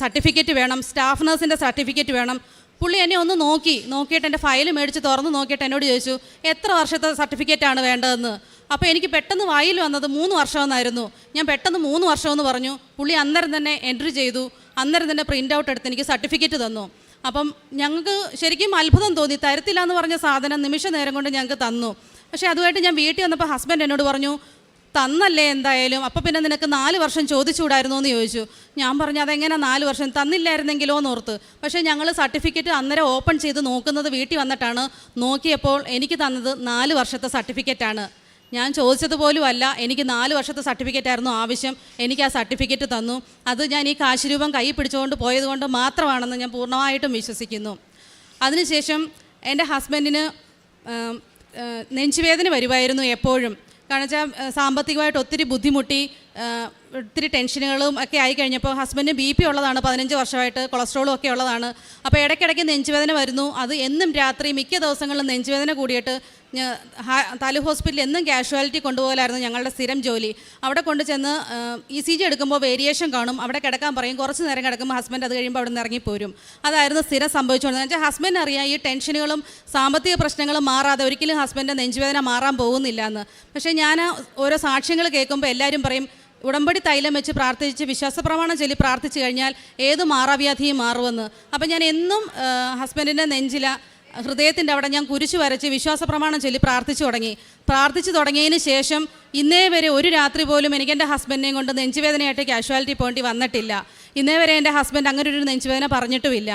സർട്ടിഫിക്കറ്റ് വേണം, സ്റ്റാഫ് നഴ്സിൻ്റെ സർട്ടിഫിക്കറ്റ് വേണം. പുള്ളി എന്നെ ഒന്ന് നോക്കിയിട്ട് എൻ്റെ ഫയൽ മേടിച്ച് തുറന്ന് നോക്കിയിട്ട് എന്നോട് ചോദിച്ചു, എത്ര വർഷത്തെ സർട്ടിഫിക്കറ്റാണ് വേണ്ടതെന്ന്. അപ്പോൾ എനിക്ക് പെട്ടെന്ന് വായിൽ വന്നത് 3 വർഷമെന്നായിരുന്നു. ഞാൻ പെട്ടെന്ന് 3 വർഷമെന്ന് പറഞ്ഞു. പുള്ളി അന്നേരം തന്നെ എൻട്രി ചെയ്തു. അന്നേരം തന്നെ പ്രിൻ്റ് ഔട്ട് എടുത്ത് എനിക്ക് സർട്ടിഫിക്കറ്റ് തന്നു. അപ്പം ഞങ്ങൾക്ക് ശരിക്കും അത്ഭുതം തോന്നി. തരത്തില്ല എന്ന് പറഞ്ഞ സാധനം നിമിഷ നേരം കൊണ്ട് ഞങ്ങൾക്ക് തന്നു. പക്ഷേ അതുമായിട്ട് ഞാൻ വീട്ടിൽ വന്നപ്പോൾ ഹസ്ബൻഡ് എന്നോട് പറഞ്ഞു, തന്നല്ലേ എന്തായാലും, അപ്പോൾ പിന്നെ നിനക്ക് 4 വർഷം ചോദിച്ചുകൂടായിരുന്നോ എന്ന് ചോദിച്ചു. ഞാൻ പറഞ്ഞു, അതെങ്ങനെ 4 വർഷം തന്നില്ലായിരുന്നെങ്കിലോ എന്നോർത്ത്. പക്ഷേ ഞങ്ങൾ സർട്ടിഫിക്കറ്റ് അന്നേരം ഓപ്പൺ ചെയ്ത് നോക്കുന്നത് വീട്ടിൽ വന്നിട്ടാണ്. നോക്കിയപ്പോൾ എനിക്ക് തന്നത് 4 വർഷത്തെ സർട്ടിഫിക്കറ്റാണ്. ഞാൻ ചോദിച്ചതുപോലും അല്ല, എനിക്ക് 4 വർഷത്തെ സർട്ടിഫിക്കറ്റായിരുന്നു ആവശ്യം. എനിക്ക് ആ സർട്ടിഫിക്കറ്റ് തന്നു. അത് ഞാൻ ഈ കാശുരൂപം കൈ പിടിച്ചുകൊണ്ട് പോയതുകൊണ്ട് മാത്രമാണെന്ന് ഞാൻ പൂർണ്ണമായിട്ടും വിശ്വസിക്കുന്നു. അതിനുശേഷം എൻ്റെ ഹസ്ബൻഡിന് നെഞ്ചുവേദന വരുമായിരുന്നു എപ്പോഴും. കാരണം വെച്ചാൽ സാമ്പത്തികമായിട്ട് ഒത്തിരി ബുദ്ധിമുട്ടി, ഒത്തിരി ടെൻഷനുകളും ഒക്കെ ആയി കഴിഞ്ഞപ്പോൾ ഹസ്ബൻഡിന് BP ഉള്ളതാണ്, 15 വർഷമായിട്ട് കൊളസ്ട്രോളും ഒക്കെ ഉള്ളതാണ്. അപ്പോൾ ഇടയ്ക്കിടയ്ക്ക് നെഞ്ചുവേദന വരുന്നു. അത് എന്നും രാത്രി മിക്ക ദിവസങ്ങളിലും നെഞ്ചുവേദന കൂടിയിട്ട് താലൂക്ക് ഹോസ്പിറ്റലിൽ എന്നും കാഷ്വാലിറ്റി കൊണ്ടുപോകലായിരുന്നു ഞങ്ങളുടെ സ്ഥിരം ജോലി. അവിടെ കൊണ്ട് ചെന്ന് ECG എടുക്കുമ്പോൾ വേരിയേഷൻ കാണും, അവിടെ കിടക്കാൻ പറയും. കുറച്ച് നേരം കിടക്കുമ്പോൾ ഹസ്ബൻഡ് അത് കഴിയുമ്പോൾ അവിടെ നിന്ന് ഇറങ്ങിപ്പോരും. അതായിരുന്നു സ്ഥിരം സംഭവിച്ചുകൊണ്ടിരുന്നത്. വെച്ചാൽ ഹസ്ബൻഡ് അറിയാം ഈ ടെൻഷനുകളും സാമ്പത്തിക പ്രശ്നങ്ങളും മാറാതെ ഒരിക്കലും ഹസ്ബൻഡിൻ്റെ നെഞ്ചുവേദന മാറാൻ പോകുന്നില്ല എന്ന്. പക്ഷേ ഞാൻ ഓരോ സാക്ഷ്യങ്ങൾ കേൾക്കുമ്പോൾ എല്ലാവരും പറയും, ഉടമ്പടി തൈലം വെച്ച് പ്രാർത്ഥിച്ച് വിശ്വാസപ്രമാണം ചൊല്ലി പ്രാർത്ഥിച്ചു കഴിഞ്ഞാൽ ഏത് മാറാവ്യാധിയും മാറുമെന്ന്. അപ്പം ഞാൻ എന്നും ഹസ്ബൻഡിൻ്റെ ഹൃദയത്തിൻ്റെ അവിടെ ഞാൻ കുരിശ് വരച്ച് വിശ്വാസപ്രമാണം ചൊല്ലി പ്രാർത്ഥിച്ചു തുടങ്ങിയതിന് ശേഷം ഇന്നേ വരെ ഒരു രാത്രി പോലും എനിക്ക് എൻ്റെ ഹസ്ബൻഡിനെയും കൊണ്ട് നെഞ്ചുവേദനയായിട്ട് കാഷ്വാലിറ്റി പോയിന്റ് വന്നിട്ടില്ല. ഇന്നേ വരെ എൻ്റെ ഹസ്ബൻഡ് അങ്ങനെ ഒരു നെഞ്ചുവേദന പറഞ്ഞിട്ടുമില്ല.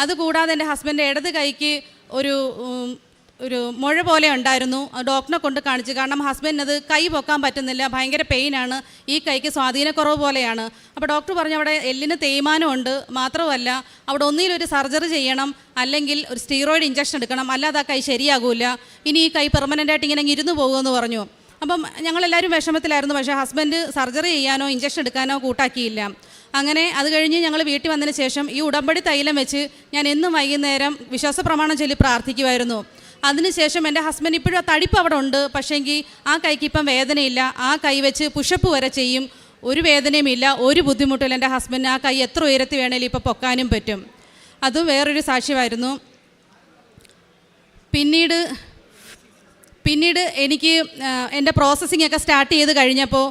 അതുകൂടാതെ എൻ്റെ ഹസ്ബൻഡ് ഇടത് കൈക്ക് ഒരു മുഴ പോലെ ഉണ്ടായിരുന്നു. ഡോക്ടറെ കൊണ്ട് കാണിച്ചു. കാരണം ഹസ്ബൻഡിന് അത് കൈ പൊക്കാൻ പറ്റുന്നില്ല, ഭയങ്കര പെയിനാണ്, ഈ കൈക്ക് സ്വാധീനക്കുറവ് പോലെയാണ്. അപ്പോൾ ഡോക്ടർ പറഞ്ഞു അവിടെ എല്ലിന് തേയ്മാനമുണ്ട്, മാത്രമല്ല അവിടെ ഒന്നിലൊരു സർജറി ചെയ്യണം, അല്ലെങ്കിൽ ഒരു സ്റ്റീറോയിഡ് ഇഞ്ചക്ഷൻ എടുക്കണം, അല്ലാതെ ആ കൈ ശരിയാകില്ല, ഇനി ഈ കൈ പെർമനൻ്റായിട്ട് ഇങ്ങനെ ഇരുന്ന് പോകുമെന്ന് പറഞ്ഞു. അപ്പം ഞങ്ങളെല്ലാവരും വിഷമത്തിലായിരുന്നു. പക്ഷേ ഹസ്ബൻഡ് സർജറി ചെയ്യാനോ ഇഞ്ചക്ഷൻ എടുക്കാനോ കൂട്ടാക്കിയില്ല. അങ്ങനെ അത് കഴിഞ്ഞ് ഞങ്ങൾ വീട്ടിൽ വന്നതിന് ശേഷം ഈ ഉടമ്പടി തൈലം വെച്ച് ഞാൻ എന്നും വൈകുന്നേരം വിശ്വാസപ്രമാണം ചൊല്ലി പ്രാർത്ഥിക്കുമായിരുന്നു. അതിനുശേഷം എൻ്റെ ഹസ്ബൻഡ് ഇപ്പോഴും ആ തടിപ്പ് അവിടെ ഉണ്ട്, പക്ഷേങ്കിൽ ആ കൈക്ക് ഇപ്പം വേദനയില്ല. ആ കൈ വെച്ച് പുഷപ്പ് വരെ ചെയ്യും, ഒരു വേദനയുമില്ല, ഒരു ബുദ്ധിമുട്ടില്ല. എൻ്റെ ഹസ്ബൻഡ് ആ കൈ എത്ര ഉയരത്തി വേണേലും ഇപ്പോൾ പൊക്കാനും പറ്റും. അതും വേറൊരു സാക്ഷ്യമായിരുന്നു. പിന്നീട് എനിക്ക് എൻ്റെ പ്രോസസ്സിംഗ് ഒക്കെ സ്റ്റാർട്ട് ചെയ്ത് കഴിഞ്ഞപ്പോൾ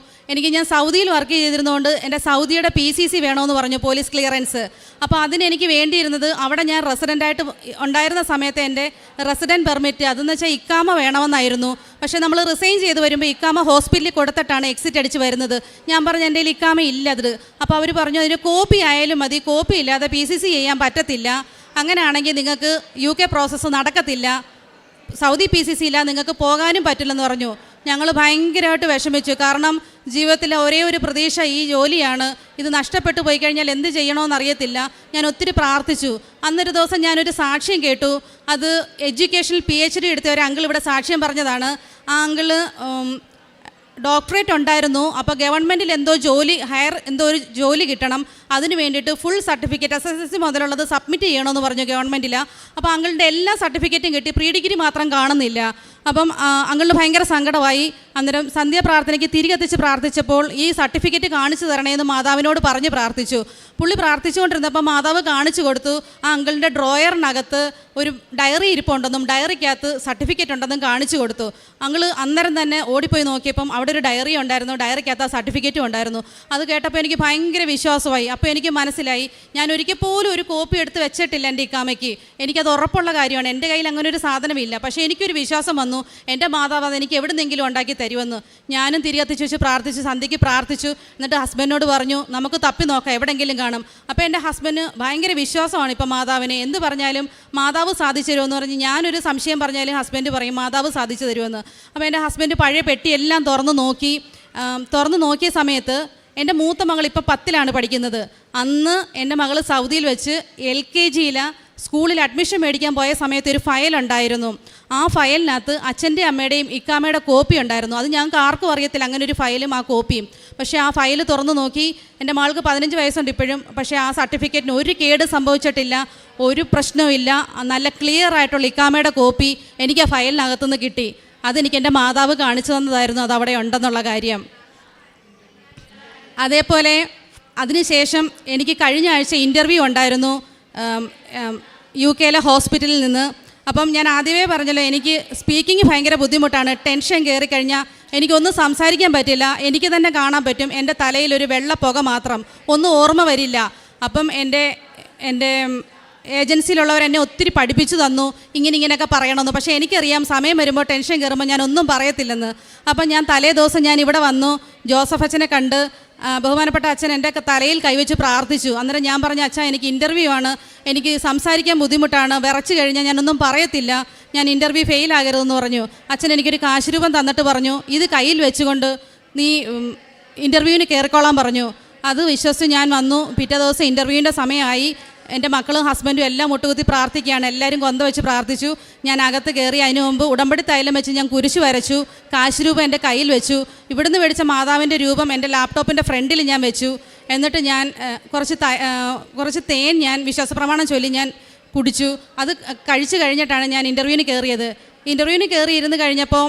ഞാൻ സൗദിയിൽ വർക്ക് ചെയ്തിരുന്നതുകൊണ്ട് എൻ്റെ സൗദിയുടെ PCC വേണമെന്ന് പറഞ്ഞു, പോലീസ് ക്ലിയറൻസ്. അപ്പോൾ അതിനെനിക്ക് വേണ്ടിയിരുന്നത് അവിടെ ഞാൻ റെസിഡൻ്റായിട്ട് ഉണ്ടായിരുന്ന സമയത്ത് എൻ്റെ റെസിഡൻറ്റ് പെർമിറ്റ്, അതെന്ന് വെച്ചാൽ ഇക്കാമ വേണമെന്നായിരുന്നു. പക്ഷേ നമ്മൾ റിസൈൻ ചെയ്ത് വരുമ്പോൾ ഇക്കാമ ഹോസ്പിറ്റലിൽ കൊടുത്തിട്ടാണ് എക്സിറ്റ് അടിച്ച് വരുന്നത്. ഞാൻ പറഞ്ഞു എൻ്റെ കയ്യിൽ ഇക്കാമ ഇല്ല അത്. അപ്പോൾ അവർ പറഞ്ഞു അതിന് കോപ്പി ആയാലും മതി, കോപ്പി ഇല്ലാതെ PCC ചെയ്യാൻ പറ്റത്തില്ല, അങ്ങനെയാണെങ്കിൽ നിങ്ങൾക്ക് UK പ്രോസസ്സ് നടക്കത്തില്ല, സൗദി PCC ഇല്ല, നിങ്ങൾക്ക് പോകാനും പറ്റില്ലെന്ന് പറഞ്ഞു. ഞങ്ങൾ ഭയങ്കരമായിട്ട് വിഷമിച്ചു. കാരണം ജീവിതത്തിലെ ഒരേ ഒരു പ്രതീക്ഷ ഈ ജോലിയാണ്. ഇത് നഷ്ടപ്പെട്ടു പോയി കഴിഞ്ഞാൽ എന്ത് ചെയ്യണമെന്നറിയത്തില്ല. ഞാൻ ഒത്തിരി പ്രാർത്ഥിച്ചു. അന്നൊരു ദിവസം ഞാനൊരു സാക്ഷ്യം കേട്ടു. അത് എഡ്യൂക്കേഷനിൽ PhD എടുത്ത ഒരു അങ്കിൾ ഇവിടെ സാക്ഷ്യം പറഞ്ഞതാണ്. ആ അങ്കിള് ഡോക്ടറേറ്റ് ഉണ്ടായിരുന്നു. അപ്പോൾ ഗവൺമെൻറ്റിൽ എന്തോ ഒരു ജോലി കിട്ടണം. അതിന് വേണ്ടിയിട്ട് ഫുൾ സർട്ടിഫിക്കറ്റ് SSLC മുതലുള്ളത് സബ്മിറ്റ് ചെയ്യണമെന്ന് പറഞ്ഞു ഗവൺമെൻറ്റിൽ. അപ്പോൾ അങ്കിളിൻ്റെ എല്ലാ സർട്ടിഫിക്കറ്റും കിട്ടി, പ്രീ ഡിഗ്രി മാത്രം കാണുന്നില്ല. അപ്പം അങ്കിളിന് ഭയങ്കര സങ്കടമായി. അന്നേരം സന്ധ്യാപ്രാർത്ഥനയ്ക്ക് തിരികെത്തിച്ച് പ്രാർത്ഥിച്ചപ്പോൾ ഈ സർട്ടിഫിക്കറ്റ് കാണിച്ചു തരണേന്ന് മാതാവിനോട് പറഞ്ഞ് പ്രാർത്ഥിച്ചു. പുള്ളി പ്രാർത്ഥിച്ചുകൊണ്ടിരുന്നപ്പോൾ മാതാവ് കാണിച്ചു കൊടുത്തു, ആ അങ്കിളിൻ്റെ ഡ്രോയറിനകത്ത് ഒരു ഡയറി ഇരിപ്പുണ്ടെന്നും ഡയറിക്കകത്ത് സർട്ടിഫിക്കറ്റ് ഉണ്ടെന്നും കാണിച്ചു കൊടുത്തു. അങ്കിൾ അന്നേരം തന്നെ ഓടിപ്പോയി നോക്കിയപ്പം അവിടെ ഒരു ഡയറി ഉണ്ടായിരുന്നു, ഡയറിക്കകത്ത് ആ സർട്ടിഫിക്കറ്റും ഉണ്ടായിരുന്നു. അത് കേട്ടപ്പോൾ എനിക്ക് ഭയങ്കര വിശ്വാസമായി. അപ്പോൾ എനിക്ക് മനസ്സിലായി, ഞാൻ ഒരിക്കൽ പോലും ഒരു കോപ്പി എടുത്ത് വെച്ചിട്ടില്ല എൻ്റെ ഇക്കാമയ്ക്ക്. എനിക്കത് ഉറപ്പുള്ള കാര്യമാണ്, എൻ്റെ കയ്യിൽ അങ്ങനെ ഒരു സാധനമില്ല. പക്ഷേ എനിക്കൊരു വിശ്വാസം വന്നു, എൻ്റെ മാതാവ് അത് എനിക്ക് എവിടുന്നെങ്കിലും ഉണ്ടാക്കി തരുമെന്ന്. ഞാനും തിരികെത്തിച്ച് വെച്ച് പ്രാർത്ഥിച്ചു, സന്ധ്യയ്ക്ക് പ്രാർത്ഥിച്ചു. എന്നിട്ട് ഹസ്ബൻഡിനോട് പറഞ്ഞു, നമുക്ക് തപ്പി നോക്കാം, എവിടെയെങ്കിലും കാണും. അപ്പോൾ എൻ്റെ ഹസ്ബൻഡ് ഭയങ്കര വിശ്വാസമാണ് ഇപ്പം മാതാവിനെ. എന്ത് പറഞ്ഞാലും മാതാവ് സാധിച്ചു തരുമെന്ന് പറഞ്ഞ് ഞാനൊരു സംശയം പറഞ്ഞാലും ഹസ്ബൻഡ് പറയും മാതാവ് സാധിച്ചു തരുമെന്ന്. അപ്പോൾ എൻ്റെ ഹസ്ബൻഡ് പഴയ പെട്ടിയെല്ലാം തുറന്നു നോക്കിയ സമയത്ത് എൻ്റെ മൂത്ത മകൾ ഇപ്പോൾ 10ലാണ് പഠിക്കുന്നത്. അന്ന് എൻ്റെ മകൾ സൗദിയിൽ വെച്ച് LKG സ്കൂളിൽ അഡ്മിഷൻ മേടിക്കാൻ പോയ സമയത്ത് ഒരു ഫയൽ ഉണ്ടായിരുന്നു. ആ ഫയലിനകത്ത് അച്ഛൻ്റെ അമ്മയുടെയും ഇക്കാമ്മയുടെ കോപ്പി ഉണ്ടായിരുന്നു. അത് ഞങ്ങൾക്ക് ആർക്കും അറിയത്തില്ല അങ്ങനെ ഒരു ഫയലും ആ കോപ്പിയും. പക്ഷേ ആ ഫയൽ തുറന്നു നോക്കി, എൻ്റെ മകൾക്ക് 15 വയസ്സുണ്ട് ഇപ്പോഴും. പക്ഷേ ആ സർട്ടിഫിക്കറ്റിന് ഒരു കേട് സംഭവിച്ചിട്ടില്ല, ഒരു പ്രശ്നവുമില്ല. നല്ല ക്ലിയർ ആയിട്ടുള്ള ഇക്കാമ്മയുടെ കോപ്പി എനിക്ക് ആ ഫയലിനകത്തുനിന്ന് കിട്ടി. അതെനിക്ക് എൻ്റെ മാതാവ് കാണിച്ചു തന്നതായിരുന്നു, അതവിടെ ഉണ്ടെന്നുള്ള കാര്യം. അതേപോലെ അതിനുശേഷം എനിക്ക് കഴിഞ്ഞ ആഴ്ച ഇൻ്റർവ്യൂ ഉണ്ടായിരുന്നു UK ഹോസ്പിറ്റലിൽ നിന്ന്. അപ്പം ഞാൻ ആദ്യമേ പറഞ്ഞല്ലോ, എനിക്ക് സ്പീക്കിംഗ് ഭയങ്കര ബുദ്ധിമുട്ടാണ്. ടെൻഷൻ കയറിക്കഴിഞ്ഞാൽ എനിക്കൊന്നും സംസാരിക്കാൻ പറ്റില്ല. എനിക്ക് തന്നെ കാണാൻ പറ്റും എൻ്റെ തലയിലൊരു വെള്ള പുക മാത്രം, ഒന്നും ഓർമ്മ വരില്ല. അപ്പം എൻ്റെ ഏജൻസിയിലുള്ളവർ എന്നെ ഒത്തിരി പഠിപ്പിച്ചു തന്നു ഇങ്ങനെയൊക്കെ പറയണമെന്ന്. പക്ഷേ എനിക്കറിയാം സമയം വരുമ്പോൾ ടെൻഷൻ കയറുമ്പോൾ ഞാൻ ഒന്നും പറയത്തില്ലെന്ന്. അപ്പം ഞാൻ തലേ ദിവസം ഞാൻ ഇവിടെ വന്നു, ജോസഫ് അച്ഛനെ കണ്ട് ബഹുമാനപ്പെട്ട അച്ഛൻ എൻ്റെ തലയിൽ കൈവച്ച് പ്രാർത്ഥിച്ചു. അന്നേരം ഞാൻ പറഞ്ഞു, അച്ഛാ എനിക്ക് ഇൻ്റർവ്യൂ ആണ്, എനിക്ക് സംസാരിക്കാൻ ബുദ്ധിമുട്ടാണ്, വിറച്ച് കഴിഞ്ഞാൽ ഞാനൊന്നും പറയത്തില്ല, ഞാൻ ഇൻ്റർവ്യൂ ഫെയിൽ ആകരുതെന്ന് പറഞ്ഞു. അച്ഛൻ എനിക്കൊരു കാശ് രൂപം തന്നിട്ട് പറഞ്ഞു, ഇത് കയ്യിൽ വെച്ചുകൊണ്ട് നീ ഇൻ്റർവ്യൂവിന് കയറിക്കോളാൻ പറഞ്ഞു. അത് വിശ്വസിച്ച് ഞാൻ വന്നു. പിറ്റേ ദിവസം ഇൻ്റർവ്യൂവിൻ്റെ സമയമായി. എൻ്റെ മക്കളും ഹസ്ബൻഡും എല്ലാം മുട്ടുകുത്തി പ്രാർത്ഥിക്കുകയാണ്, എല്ലാവരും കൊന്ത വെച്ച് പ്രാർത്ഥിച്ചു. ഞാൻ അകത്ത് കയറി. അതിനു മുമ്പ് ഉടമ്പടി തൈലം വെച്ച് ഞാൻ കുരിശ് വരച്ചു, കാശ് രൂപം എൻ്റെ കയ്യിൽ വെച്ചു. ഇവിടുന്ന് മേടിച്ച മാതാവിൻ്റെ രൂപം എൻ്റെ ലാപ്ടോപ്പിൻ്റെ ഫ്രണ്ടിൽ ഞാൻ വെച്ചു. എന്നിട്ട് ഞാൻ കുറച്ച് തേൻ ഞാൻ വിശ്വാസപ്രമാണം ചൊല്ലി ഞാൻ കുടിച്ചു. അത് കഴിച്ചു കഴിഞ്ഞിട്ടാണ് ഞാൻ ഇൻ്റർവ്യൂവിന് കയറിയത്. ഇൻ്റർവ്യൂവിന് കയറി ഇരുന്ന് കഴിഞ്ഞപ്പോൾ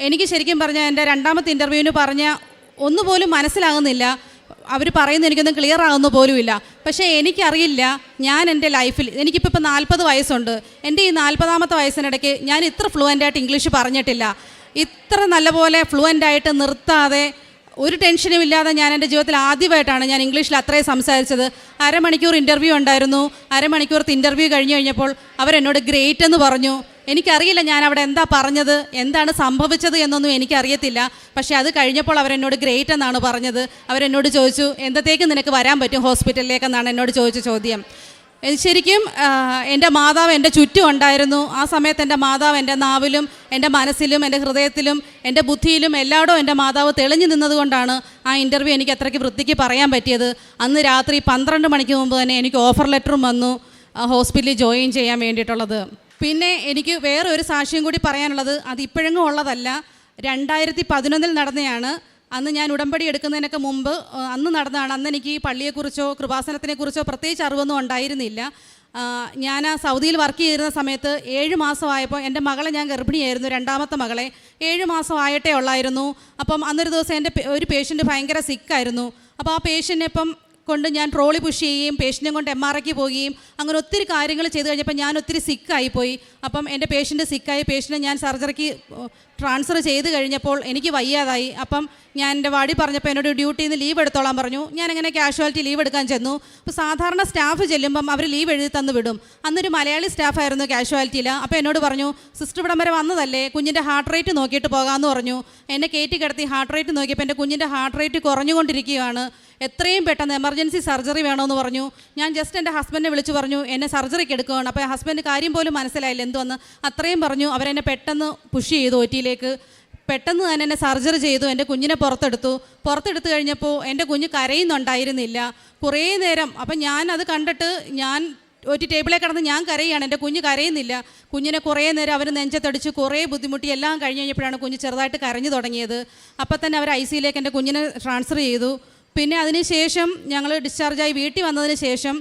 എനിക്ക് ശരിക്കും പറഞ്ഞാൽ എൻ്റെ രണ്ടാമത്തെ ഇൻ്റർവ്യൂവിന് പറഞ്ഞ ഒന്നുപോലും മനസ്സിലാകുന്നില്ല. അവർ പറയുന്നത് എനിക്കൊന്നും ക്ലിയർ ആകുന്ന പോലുമില്ല. പക്ഷേ എനിക്കറിയില്ല, ഞാൻ എൻ്റെ ലൈഫിൽ എനിക്കിപ്പോൾ 40 വയസ്സുണ്ട്. എൻ്റെ ഈ 40ാമത്തെ വയസ്സിനിടയ്ക്ക് ഞാൻ ഇത്ര ഫ്ലുവൻ്റായിട്ട് ഇംഗ്ലീഷ് പറഞ്ഞിട്ടില്ല. ഇത്ര നല്ലപോലെ ഫ്ലുവൻ്റായിട്ട് നിർത്താതെ ഒരു ടെൻഷനും ഇല്ലാതെ ഞാൻ എൻ്റെ ജീവിതത്തിൽ ആദ്യമായിട്ടാണ് ഞാൻ ഇംഗ്ലീഷിൽ അത്രയും സംസാരിച്ചത്. അരമണിക്കൂർ ഇൻ്റർവ്യൂ ഉണ്ടായിരുന്നു. അരമണിക്കൂറത്തെ ഇൻ്റർവ്യൂ കഴിഞ്ഞപ്പോൾ അവരെന്നോട് ഗ്രേറ്റ് എന്ന് പറഞ്ഞു. എനിക്കറിയില്ല ഞാൻ അവിടെ എന്താ പറഞ്ഞത്, എന്താണ് സംഭവിച്ചത് എന്നൊന്നും എനിക്കറിയത്തില്ല. പക്ഷേ അത് കഴിഞ്ഞപ്പോൾ അവരെന്നോട് ഗ്രേറ്റ് എന്നാണ് പറഞ്ഞത്. അവരെന്നോട് ചോദിച്ചു, എന്നത്തേക്ക് നിനക്ക് വരാൻ പറ്റും ഹോസ്പിറ്റലിലേക്കെന്നാണ് എന്നോട് ചോദിച്ച ചോദ്യം. ശരിക്കും എൻ്റെ മാതാവ് എൻ്റെ ചുറ്റും ഉണ്ടായിരുന്നു. ആ സമയത്ത് എൻ്റെ മാതാവ് എൻ്റെ നാവിലും എൻ്റെ മനസ്സിലും എൻ്റെ ഹൃദയത്തിലും എൻ്റെ ബുദ്ധിയിലും എല്ലായിടവും എൻ്റെ മാതാവ് തെളിഞ്ഞു നിന്നതുകൊണ്ടാണ് ആ ഇൻ്റർവ്യൂ എനിക്ക് അത്രയ്ക്ക് വൃത്തിക്ക് പറയാൻ പറ്റിയത്. അന്ന് രാത്രി 12 മണിക്ക് മുമ്പ് തന്നെ എനിക്ക് ഓഫർ ലെറ്ററും വന്നു ഹോസ്പിറ്റലിൽ ജോയിൻ ചെയ്യാൻ വേണ്ടിയിട്ടുള്ളത്. പിന്നെ എനിക്ക് വേറെ ഒരു സാക്ഷ്യം കൂടി പറയാനുള്ളത്, അത് ഇപ്പോഴെങ്ങും ഉള്ളതല്ല, 2011 നടന്നതാണ്. അന്ന് ഞാൻ ഉടമ്പടി എടുക്കുന്നതിനൊക്കെ മുമ്പ് അന്ന് നടന്നതാണ്. അന്ന് എനിക്ക് ഈ പള്ളിയെക്കുറിച്ചോ കൃപാസനത്തിനെക്കുറിച്ചോ പ്രത്യേകിച്ച് അറിവൊന്നും ഉണ്ടായിരുന്നില്ല. ഞാൻ സൗദിയിൽ വർക്ക് ചെയ്തിരുന്ന സമയത്ത് 7 മാസമായപ്പോൾ എൻ്റെ മകളെ ഞാൻ ഗർഭിണിയായിരുന്നു, രണ്ടാമത്തെ മകളെ 7 മാസമായിട്ടേ ഉള്ളായിരുന്നു. അപ്പം അന്നൊരു ദിവസം എൻ്റെ ഒരു പേഷ്യൻ്റ് ഭയങ്കര സിക്കായിരുന്നു. അപ്പോൾ ആ പേഷ്യൻ്റിനെ ഇപ്പം കൊണ്ട് ഞാൻ ട്രോളി പുഷ് ചെയ്യുകയും പേഷ്യൻറ്റിനെ കൊണ്ട് MRIക്ക് പോവുകയും അങ്ങനെ ഒത്തിരി കാര്യങ്ങൾ ചെയ്ത് കഴിഞ്ഞപ്പോൾ ഞാൻ ഒത്തിരി സിക്കായിപ്പോയി. അപ്പം എൻ്റെ പേഷ്യൻ്റ് സിക്കായി, പേഷ്യൻറ്റിനെ ഞാൻ സർജറിക്ക് ട്രാൻസ്ഫർ ചെയ്ത് കഴിഞ്ഞപ്പോൾ എനിക്ക് വയ്യാതായി. അപ്പം ഞാൻ എൻ്റെ വാർഡിൽ പറഞ്ഞപ്പോൾ എന്നോട് ഡ്യൂട്ടിയിൽ നിന്ന് ലീവ് എടുത്തോളാൻ പറഞ്ഞു. ഞാനങ്ങനെ കാഷ്വാലിറ്റി ലീവ് എടുക്കാൻ ചെന്നു. അപ്പോൾ സാധാരണ സ്റ്റാഫ് ചെല്ലുമ്പം അവർ ലീവ് എഴുതി തന്നു വിടും. അന്നൊരു മലയാളി സ്റ്റാഫായിരുന്നു കാഷ്വാലിറ്റിയിൽ. അപ്പോൾ എന്നോട് പറഞ്ഞു, സിസ്റ്റർ ഇവിടം വരെ വന്നതല്ലേ, കുഞ്ഞിൻ്റെ ഹാർട്ട് റേറ്റ് നോക്കിയിട്ട് പോകാമെന്ന് പറഞ്ഞു. എന്നെ കയറ്റി കിടത്തി ഹാർട്ട് റേറ്റ് നോക്കിയപ്പോൾ എൻ്റെ കുഞ്ഞിൻ്റെ ഹാർട്ട് റേറ്റ് കുറഞ്ഞുകൊണ്ടിരിക്കുകയാണ്, എത്രയും പെട്ടെന്ന് എമർജൻസി സർജറി വേണമെന്ന് പറഞ്ഞു. ഞാൻ ജസ്റ്റ് എൻ്റെ ഹസ്ബൻഡിനെ വിളിച്ച് പറഞ്ഞു, എന്നെ സർജറിക്ക് എടുക്കുകയാണ്. അപ്പോൾ ഹസ്ബൻഡ് കാര്യം പോലും മനസ്സിലായില്ല എന്തുവന്ന്, അത്രയും പറഞ്ഞു. അവരെന്നെ പെട്ടെന്ന് പുഷ് ചെയ്തു OTയിലേക്ക്. പെട്ടെന്ന് തന്നെ എന്നെ സർജറി ചെയ്തു. എൻ്റെ കുഞ്ഞിനെ പുറത്തെടുത്ത് കഴിഞ്ഞപ്പോൾ എൻ്റെ കുഞ്ഞ് കരയുന്നുണ്ടായിരുന്നില്ല കുറേ നേരം. അപ്പം ഞാൻ അത് കണ്ടിട്ട് ഞാൻ OT ടേബിളിൽ കിടന്ന് ഞാൻ കരയുകയാണ്, എൻ്റെ കുഞ്ഞ് കരയുന്നില്ല. കുഞ്ഞിനെ കുറേ നേരം അവർ നെഞ്ചത്തടിച്ച് കുറേ ബുദ്ധിമുട്ടി. എല്ലാം കഴിഞ്ഞ് കഴിഞ്ഞപ്പോഴാണ് കുഞ്ഞ് ചെറുതായിട്ട് കരഞ്ഞു തുടങ്ങിയത്. അപ്പം തന്നെ അവർ ICയിലേക്ക് എൻ്റെ കുഞ്ഞിനെ ട്രാൻസ്ഫർ ചെയ്തു. പിന്നെ അതിന് ശേഷം ഞങ്ങൾ ഡിസ്ചാർജായി വീട്ടിൽ വന്നതിന് ശേഷം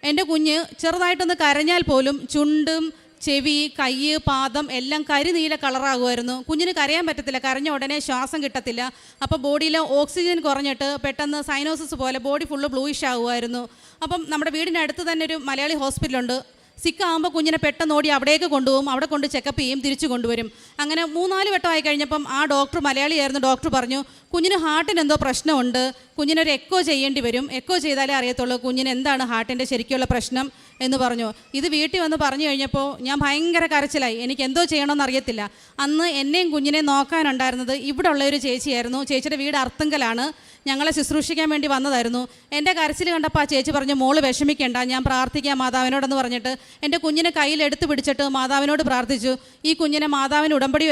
എൻ്റെ കുഞ്ഞ് ചെറുതായിട്ടൊന്ന് കരഞ്ഞാൽ പോലും ചുണ്ടും ചെവി, കൈ, പാദം എല്ലാം കരിനീല കളറാകുമായിരുന്നു. കുഞ്ഞിന് കരയാൻ പറ്റത്തില്ല, കരഞ്ഞ ഉടനെ ശ്വാസം കിട്ടത്തില്ല. അപ്പോൾ ബോഡിയിൽ ഓക്സിജൻ കുറഞ്ഞിട്ട് പെട്ടെന്ന് സൈനോസിസ് പോലെ ബോഡി ഫുള്ള് ബ്ലൂയിഷ് ആകുമായിരുന്നു. അപ്പം നമ്മുടെ വീടിനടുത്ത് തന്നെ ഒരു മലയാളി ഹോസ്പിറ്റലുണ്ട്. സിക്കാകുമ്പോൾ കുഞ്ഞിനെ പെട്ടെന്ന് ഓടി അവിടേക്ക് കൊണ്ടുപോകും, അവിടെ കൊണ്ട് ചെക്കപ്പ് ചെയ്യും, തിരിച്ചു കൊണ്ടുവരും. അങ്ങനെ 3-4 വട്ടമായി കഴിഞ്ഞപ്പം ആ ഡോക്ടർ, മലയാളിയായിരുന്നു, ഡോക്ടർ പറഞ്ഞു കുഞ്ഞിന് ഹാർട്ടിന് എന്തോ പ്രശ്നമുണ്ട്, കുഞ്ഞിനൊരു എക്കോ ചെയ്യേണ്ടി വരും, എക്കോ ചെയ്താലേ അറിയത്തുള്ളൂ കുഞ്ഞിന് എന്താണ് ഹാർട്ടിൻ്റെ ശരിക്കുള്ള പ്രശ്നം എന്ന് പറഞ്ഞു. ഇത് വീട്ടിൽ വന്ന് പറഞ്ഞു കഴിഞ്ഞപ്പോൾ ഞാൻ ഭയങ്കര കരച്ചിലായി. എനിക്ക് എന്തോ ചെയ്യണമെന്ന് അറിയത്തില്ല. അന്ന് എന്നെയും കുഞ്ഞിനെ നോക്കാനുണ്ടായിരുന്നത് ഇവിടെ ഉള്ളൊരു ചേച്ചിയായിരുന്നു. ചേച്ചിയുടെ വീട് അർത്തുങ്കലാണ്. ഞങ്ങളെ ശുശ്രൂഷിക്കാൻ വേണ്ടി വന്നതായിരുന്നു. എൻ്റെ കരച്ചിൽ കണ്ടപ്പോൾ ആ ചേച്ചി പറഞ്ഞു മോള് വിഷമിക്കേണ്ട, ഞാൻ പ്രാർത്ഥിക്കാം മാതാവിനോടെന്ന് പറഞ്ഞിട്ട് എൻ്റെ കുഞ്ഞിനെ കയ്യിലെടുത്ത് പിടിച്ചിട്ട് മാതാവിനോട് പ്രാർത്ഥിച്ചു. ഈ കുഞ്ഞിനെ മാതാവിന് ഉടമ്പടി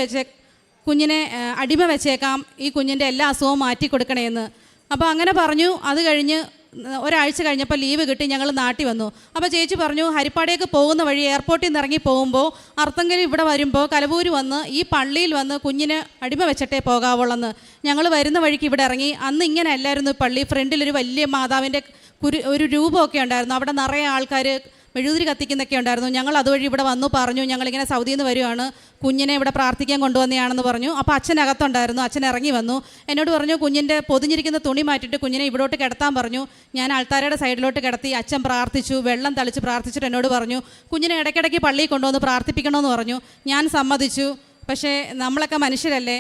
കുഞ്ഞിനെ അടിമ വെച്ചേക്കാം, ഈ കുഞ്ഞിൻ്റെ എല്ലാ അസുഖവും മാറ്റി കൊടുക്കണേന്ന്. അപ്പോൾ അങ്ങനെ പറഞ്ഞു. അത് കഴിഞ്ഞ് ഒരാഴ്ച കഴിഞ്ഞപ്പോൾ ലീവ് കിട്ടി, ഞങ്ങൾ നാട്ടിൽ വന്നു. അപ്പോൾ ചേച്ചി പറഞ്ഞു ഹരിപ്പാടേക്ക് പോകുന്ന വഴി എയർപോർട്ടിൽ നിന്ന് ഇറങ്ങി പോകുമ്പോൾ അർത്തങ്കൽ ഇവിടെ വരുമ്പോൾ കലവൂര് വന്ന് ഈ പള്ളിയിൽ വന്ന് കുഞ്ഞിന് അടിമ വെച്ചിട്ടേ പോകാവുള്ളെന്ന്. ഞങ്ങൾ വരുന്ന വഴിക്ക് ഇവിടെ ഇറങ്ങി. അന്ന് ഇങ്ങനെ അല്ലായിരുന്നു പള്ളി. ഫ്രണ്ടിലൊരു വലിയ മാതാവിൻ്റെ ഒരു രൂപമൊക്കെ ഉണ്ടായിരുന്നു. അവിടെ നിറയെ ആൾക്കാർ മെഴുകുതിരി കത്തിക്കുന്നൊക്കെ ഉണ്ടായിരുന്നു. ഞങ്ങൾ അതുവഴി ഇവിടെ വന്നു പറഞ്ഞു ഞങ്ങളിങ്ങനെ സൗദിയിൽ നിന്ന് വരുവാണ്, കുഞ്ഞിനെ ഇവിടെ പ്രാർത്ഥിക്കാൻ കൊണ്ടുവന്നതാണെന്ന് പറഞ്ഞു. അപ്പോൾ അച്ഛനകത്തുണ്ടായിരുന്നു. അച്ഛൻ ഇറങ്ങി വന്നു. എന്നോട് പറഞ്ഞു കുഞ്ഞിൻ്റെ പൊതിഞ്ഞിരിക്കുന്ന തുണി മാറ്റിയിട്ട് കുഞ്ഞിനെ ഇവിടോട്ട് കിടത്താൻ പറഞ്ഞു. ഞാൻ ആൾത്താരയുടെ സൈഡിലോട്ട് കിടത്തി. അച്ഛൻ പ്രാർത്ഥിച്ചു, വെള്ളം തളിച്ച് പ്രാർത്ഥിച്ചിട്ട് എന്നോട് പറഞ്ഞു കുഞ്ഞിനെ ഇടയ്ക്കിടയ്ക്ക് പള്ളിയിൽ കൊണ്ടുവന്ന് പ്രാർത്ഥിപ്പിക്കണമെന്ന് പറഞ്ഞു. ഞാൻ സമ്മതിച്ചു. പക്ഷേ നമ്മളൊക്കെ മനുഷ്യരല്ലേ,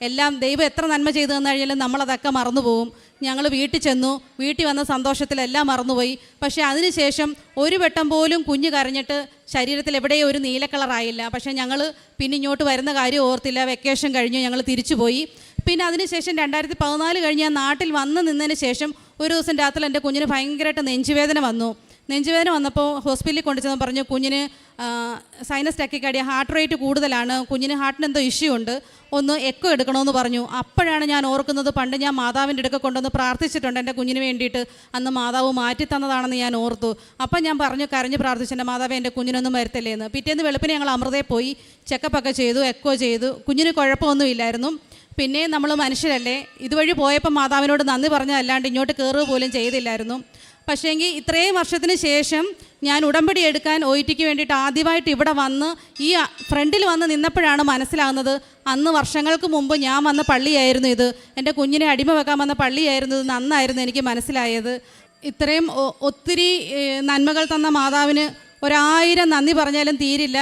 എല്ലാം ദൈവം എത്ര നന്മ ചെയ്തു തന്നു കഴിഞ്ഞാലും നമ്മളതൊക്കെ മറന്നുപോകും. ഞങ്ങൾ വീട്ടിൽ ചെന്നു. വീട്ടിൽ വന്ന സന്തോഷത്തിലെല്ലാം മറന്നുപോയി. പക്ഷേ അതിനുശേഷം ഒരു വട്ടം പോലും കുഞ്ഞ് കരഞ്ഞിട്ട് ശരീരത്തിൽ എവിടെയും ഒരു നീല കളറായില്ല. പക്ഷേ ഞങ്ങൾ പിന്നെ ഇങ്ങോട്ട് വരുന്ന കാര്യം ഓർത്തില്ല. വെക്കേഷൻ കഴിഞ്ഞു, ഞങ്ങൾ തിരിച്ചുപോയി. പിന്നെ അതിനുശേഷം 2014 കഴിഞ്ഞ് ഞാൻ നാട്ടിൽ വന്ന് നിന്നതിന് ശേഷം ഒരു ദിവസം രാത്രി എൻ്റെ കുഞ്ഞിന് ഭയങ്കരമായിട്ട് നെഞ്ചുവേദന വന്നു. നെഞ്ചുവേദന വന്നപ്പോൾ ഹോസ്പിറ്റലിൽ കൊണ്ടുചെന്ന് പറഞ്ഞു കുഞ്ഞിന് സൈനസ് ടക്കിക്കാർഡിയ, ഹാർട്ട് റേറ്റ് കൂടുതലാണ്, കുഞ്ഞിന് ഹാർട്ടിന് എന്തോ ഇഷ്യൂ ഉണ്ട്, ഒന്ന് എക്കോ എടുക്കണമെന്ന് പറഞ്ഞു. അപ്പോഴാണ് ഞാൻ ഓർക്കുന്നത് പണ്ട് ഞാൻ മാതാവിൻ്റെ അടുക്ക കൊണ്ടുവന്ന് പ്രാർത്ഥിച്ചിട്ടുണ്ട് എൻ്റെ കുഞ്ഞിന് വേണ്ടിയിട്ട്. അന്ന് മാതാവ് മാറ്റി തന്നതാണെന്ന് ഞാൻ ഓർത്തു. അപ്പം ഞാൻ പറഞ്ഞു കരഞ്ഞ് പ്രാർത്ഥിച്ചെൻ്റെ മാതാവ് എൻ്റെ കുഞ്ഞിനൊന്നും വരുത്തില്ലേന്ന്. പിറ്റേന്ന് വെളുപ്പിന് ഞങ്ങൾ അമൃതയിൽ പോയി ചെക്കപ്പൊക്കെ ചെയ്തു, എക്കോ ചെയ്തു. കുഞ്ഞിന് കുഴപ്പമൊന്നുമില്ലായിരുന്നു. പിന്നെ നമ്മൾ മനുഷ്യരല്ലേ, ഇതുവഴി പോയപ്പോൾ മാതാവിനോട് നന്ദി പറഞ്ഞതല്ലാണ്ട് ഇങ്ങോട്ട് കയറുക പോലും ചെയ്തില്ലായിരുന്നു. പക്ഷേങ്കിൽ ഇത്രയും വർഷത്തിന് ശേഷം ഞാൻ ഉടമ്പടി എടുക്കാൻ OITക്ക് വേണ്ടിയിട്ട് ആദ്യമായിട്ട് ഇവിടെ വന്ന് ഈ ഫ്രണ്ടിൽ വന്ന് നിന്നപ്പോഴാണ് മനസ്സിലാകുന്നത് അന്ന് വർഷങ്ങൾക്ക് മുമ്പ് ഞാൻ വന്ന പള്ളിയായിരുന്നു ഇത്, എൻ്റെ കുഞ്ഞിനെ അടിമ വെക്കാൻ വന്ന പള്ളിയായിരുന്നു ഇത്, നന്നായിരുന്നു എനിക്ക് മനസ്സിലായത്. ഇത്രയും ഒത്തിരി നന്മകൾ തന്ന മാതാവിന് 1000 നന്ദി പറഞ്ഞാലും തീരില്ല.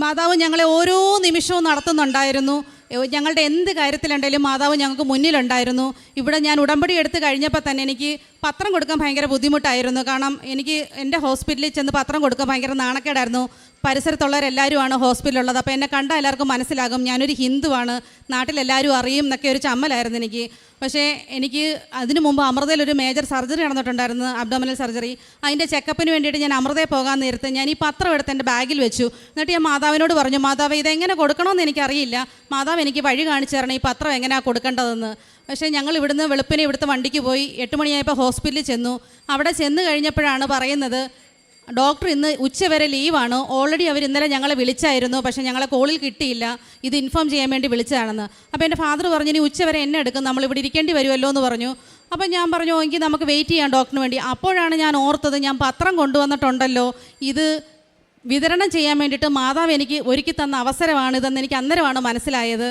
മാതാവ് ഞങ്ങളെ ഓരോ നിമിഷവും നടത്തുന്നുണ്ടായിരുന്നു. ഞങ്ങളുടെ എന്ത് കാര്യത്തിലുണ്ടെങ്കിലും മാതാവ് ഞങ്ങൾക്ക് മുന്നിലുണ്ടായിരുന്നു. ഇവിടെ ഞാൻ ഉടമ്പടി എടുത്ത് കഴിഞ്ഞപ്പോൾ തന്നെ എനിക്ക് പത്രം കൊടുക്കാൻ ഭയങ്കര ബുദ്ധിമുട്ടായിരുന്നു. കാരണം എനിക്ക് എൻ്റെ ഹോസ്പിറ്റലിൽ ചെന്ന് പത്രം കൊടുക്കാൻ ഭയങ്കര നാണക്കേടായിരുന്നു. പരിസരത്തുള്ളവരെല്ലാവരുമാണ് ഹോസ്പിറ്റലുള്ളത്. അപ്പോൾ എന്നെ കണ്ടാൽ എല്ലാവർക്കും മനസ്സിലാകും ഞാനൊരു ഹിന്ദുവാണ്, നാട്ടിലെല്ലാവരും അറിയും എന്നൊക്കെ ഒരു ചമ്മലായിരുന്നു എനിക്ക്. പക്ഷേ എനിക്ക് അതിനു മുമ്പ് അമൃതയിലൊരു മേജർ സർജറി നടന്നിട്ടുണ്ടായിരുന്നു, അബ്ഡോമിനൽ സർജറി. അതിൻ്റെ ചെക്കപ്പിന് വേണ്ടിയിട്ട് ഞാൻ അമൃതയിൽ പോകാൻ നേരത്ത് ഞാൻ ഈ പത്രം എടുത്ത് എൻ്റെ ബാഗിൽ വെച്ചു. എന്നിട്ട് ഞാൻ മാതാവിനോട് പറഞ്ഞു മാതാവ് ഇതെങ്ങനെ കൊടുക്കണമെന്ന് എനിക്കറിയില്ല, മാതാവ് എനിക്ക് വഴി കാണിച്ചു തരണം ഈ പത്രം എങ്ങനെയാണ് കൊടുക്കേണ്ടതെന്ന്. പക്ഷേ ഞങ്ങൾ ഇവിടുന്ന് വെളുപ്പിനെ ഇവിടുത്തെ വണ്ടിക്ക് പോയി 8 മണിയായപ്പോൾ ഹോസ്പിറ്റലിൽ ചെന്നു. അവിടെ ചെന്ന് കഴിഞ്ഞപ്പോഴാണ് പറയുന്നത് ഡോക്ടർ ഇന്ന് ഉച്ചവരെ ലീവാണ്, ഓൾറെഡി അവർ ഇന്നലെ ഞങ്ങളെ വിളിച്ചായിരുന്നു, പക്ഷേ ഞങ്ങളെ കോളിൽ കിട്ടിയില്ല, ഇത് ഇൻഫോം ചെയ്യാൻ വേണ്ടി വിളിച്ചതാണെന്ന്. അപ്പോൾ എൻ്റെ ഫാദർ പറഞ്ഞു ഇനി ഉച്ചവരെ എന്നെ എടുക്കും, നമ്മളിവിടെ ഇരിക്കേണ്ടി വരുമല്ലോ എന്ന് പറഞ്ഞു. അപ്പം ഞാൻ പറഞ്ഞു എങ്കിൽ നമുക്ക് വെയിറ്റ് ചെയ്യാം ഡോക്ടറിന് വേണ്ടി. അപ്പോഴാണ് ഞാൻ ഓർത്തത് ഞാൻ പത്രം കൊണ്ടുവന്നിട്ടുണ്ടല്ലോ, ഇത് വിതരണം ചെയ്യാൻ വേണ്ടിയിട്ട് മാതാവ് എനിക്ക് ഒരുക്കി തന്ന അവസരമാണിതെന്ന് എനിക്ക് അന്നേരമാണ് മനസ്സിലായത്.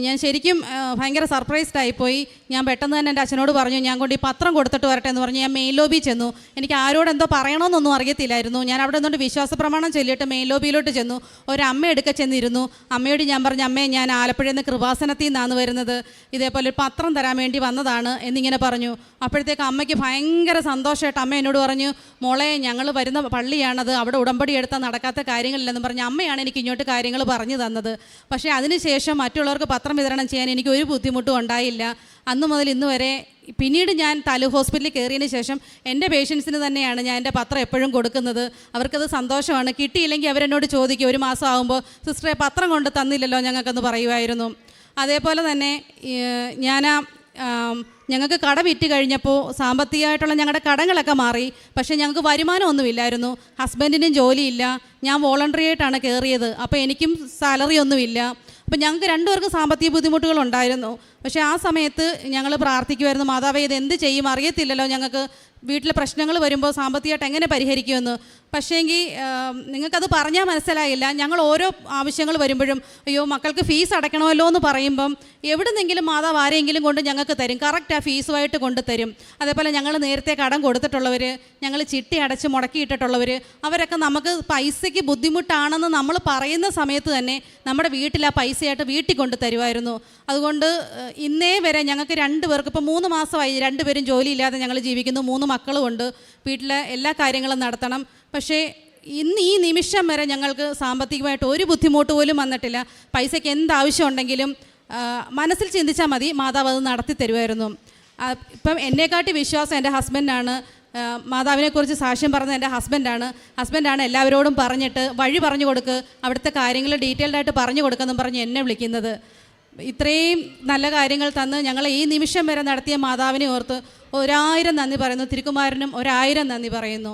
ഞാൻ ശരിക്കും ഭയങ്കര സർപ്രൈസ്ഡ് ആയിപ്പോയി. ഞാൻ പെട്ടെന്ന് തന്നെ എൻ്റെ അച്ഛനോട് പറഞ്ഞു ഞാൻ കൊണ്ട് ഈ പത്രം കൊടുത്തിട്ട് വരട്ടെ എന്ന് പറഞ്ഞ് ഞാൻ മെയിൻ ലോബിയിൽ ചെന്നു. എനിക്ക് ആരോട് എന്തോ പറയണമെന്നൊന്നും അറിയത്തില്ലായിരുന്നു. ഞാൻ അവിടെ നിന്നുകൊണ്ട് വിശ്വാസ പ്രമാണം ചൊല്ലിയിട്ട് മെയിൻ ലോബിയിലോട്ട് ചെന്നു. ഒരമ്മ എടുക്ക ചെന്നിരുന്നു. അമ്മയോട് ഞാൻ പറഞ്ഞു അമ്മേ ഞാൻ ആലപ്പുഴയിൽ നിന്ന് കൃപാസനത്തിൽ നിന്നാണ് വരുന്നത്, ഇതേപോലെ ഒരു പത്രം തരാൻ വേണ്ടി വന്നതാണ് എന്നിങ്ങനെ പറഞ്ഞു. അപ്പോഴത്തേക്ക് അമ്മയ്ക്ക് ഭയങ്കര സന്തോഷമായിട്ട് അമ്മ എന്നോട് പറഞ്ഞു മോളെ ഞങ്ങൾ വരുന്ന പള്ളിയാണത്, അവിടെ ഉടമ്പടി എടുത്താൽ നടക്കാത്ത കാര്യങ്ങളില്ലെന്ന് പറഞ്ഞ് അമ്മയാണ് എനിക്ക് ഇങ്ങോട്ട് കാര്യങ്ങൾ പറഞ്ഞു തന്നത്. പക്ഷേ അതിനുശേഷം മറ്റുള്ളവർക്ക് പത്രം വിതരണം ചെയ്യാൻ എനിക്ക് ഒരു ബുദ്ധിമുട്ടും ഉണ്ടായില്ല. അന്ന് മുതൽ ഇന്ന് വരെ. പിന്നീട് ഞാൻ താലൂക്ക് ഹോസ്പിറ്റലിൽ കയറിയതിന് ശേഷം എൻ്റെ പേഷ്യൻസിന് തന്നെയാണ് ഞാൻ എൻ്റെ പത്രം എപ്പോഴും കൊടുക്കുന്നത്. അവർക്കത് സന്തോഷമാണ്. കിട്ടിയില്ലെങ്കിൽ അവരെന്നോട് ചോദിക്കും ഒരു മാസം ആകുമ്പോൾ സിസ്റ്ററെ പത്രം കൊണ്ട് തന്നില്ലല്ലോ ഞങ്ങൾക്കെന്ന് പറയുമായിരുന്നു. അതേപോലെ തന്നെ ഞങ്ങൾക്ക് കട വിറ്റ് കഴിഞ്ഞപ്പോൾ സാമ്പത്തികമായിട്ടുള്ള ഞങ്ങളുടെ കടങ്ങളൊക്കെ മാറി. പക്ഷേ ഞങ്ങൾക്ക് വരുമാനമൊന്നുമില്ലായിരുന്നു, ഹസ്ബൻഡിനും ജോലിയില്ല, ഞാൻ വോളണ്ടറി ആയിട്ടാണ് കയറിയത്. അപ്പോൾ എനിക്കും സാലറി ഒന്നുമില്ല. അപ്പോൾ ഞങ്ങൾക്ക് രണ്ടുപേർക്കും സാമ്പത്തിക ബുദ്ധിമുട്ടുകളുണ്ടായിരുന്നു. പക്ഷേ ആ സമയത്ത് ഞങ്ങൾ പ്രാർത്ഥിക്കുമായിരുന്നു, മാതാവേ ഇത് എന്ത് ചെയ്യും അറിയത്തില്ലല്ലോ, ഞങ്ങൾക്ക് വീട്ടിലെ പ്രശ്നങ്ങൾ വരുമ്പോൾ സാമ്പത്തികമായിട്ട് എങ്ങനെ പരിഹരിക്കുമെന്ന്. പക്ഷേങ്കിൽ നിങ്ങൾക്കത് പറഞ്ഞാൽ മനസ്സിലായില്ല. ഞങ്ങൾ ഓരോ ആവശ്യങ്ങൾ വരുമ്പോഴും അയ്യോ മക്കൾക്ക് ഫീസ് അടയ്ക്കണമല്ലോ എന്ന് പറയുമ്പം എവിടുന്നെങ്കിലും മാതാവ് ആരെങ്കിലും കൊണ്ട് ഞങ്ങൾക്ക് തരും, കറക്റ്റ് ആ ഫീസുമായിട്ട് കൊണ്ട് തരും. അതേപോലെ ഞങ്ങൾ നേരത്തെ കടം കൊടുത്തിട്ടുള്ളവർ, ഞങ്ങൾ ചിട്ടി അടച്ച് മുടക്കിയിട്ടിട്ടുള്ളവർ, അവരൊക്കെ നമുക്ക് പൈസയ്ക്ക് ബുദ്ധിമുട്ടാണെന്ന് നമ്മൾ പറയുന്ന സമയത്ത് തന്നെ നമ്മുടെ വീട്ടിൽ ആ പൈസയായിട്ട് വീട്ടിൽ കൊണ്ട് തരുമായിരുന്നു. അതുകൊണ്ട് ഇന്നേ വരെ ഞങ്ങൾക്ക് 2 പേർക്ക് ഇപ്പോൾ 3 മാസമായി 2 പേരും ജോലിയില്ലാതെ ഞങ്ങൾ ജീവിക്കുന്നു. 3 മക്കളുമുണ്ട്. വീട്ടിലെ എല്ലാ കാര്യങ്ങളും നടത്തണം. പക്ഷേ ഇന്ന് ഈ നിമിഷം വരെ ഞങ്ങൾക്ക് സാമ്പത്തികമായിട്ട് ഒരു ബുദ്ധിമുട്ട് പോലും വന്നിട്ടില്ല. പൈസയ്ക്ക് എന്താവശ്യം ഉണ്ടെങ്കിലും മനസ്സിൽ ചിന്തിച്ചാൽ മതി, മാതാവ് അത് നടത്തി തരുമായിരുന്നു. ഇപ്പം എന്നെക്കാട്ടി വിശ്വാസം എൻ്റെ ഹസ്ബൻഡാണ്. മാതാവിനെക്കുറിച്ച് സാക്ഷ്യം പറഞ്ഞത് എൻ്റെ ഹസ്ബൻഡാണ് എല്ലാവരോടും പറഞ്ഞിട്ട് വഴി പറഞ്ഞു കൊടുക്ക്, അവിടുത്തെ കാര്യങ്ങൾ ഡീറ്റെയിൽഡായിട്ട് പറഞ്ഞു കൊടുക്കുമെന്നും പറഞ്ഞ് എന്നെ വിളിക്കുന്നത്. ഇത്രയും നല്ല കാര്യങ്ങൾ തന്ന് ഞങ്ങളെ ഈ നിമിഷം വരെ നടത്തിയ മാതാവിനെ ഓർത്ത് 1000 നന്ദി പറയുന്നു. തിരുക്കുമാരനും 1000 നന്ദി പറയുന്നു.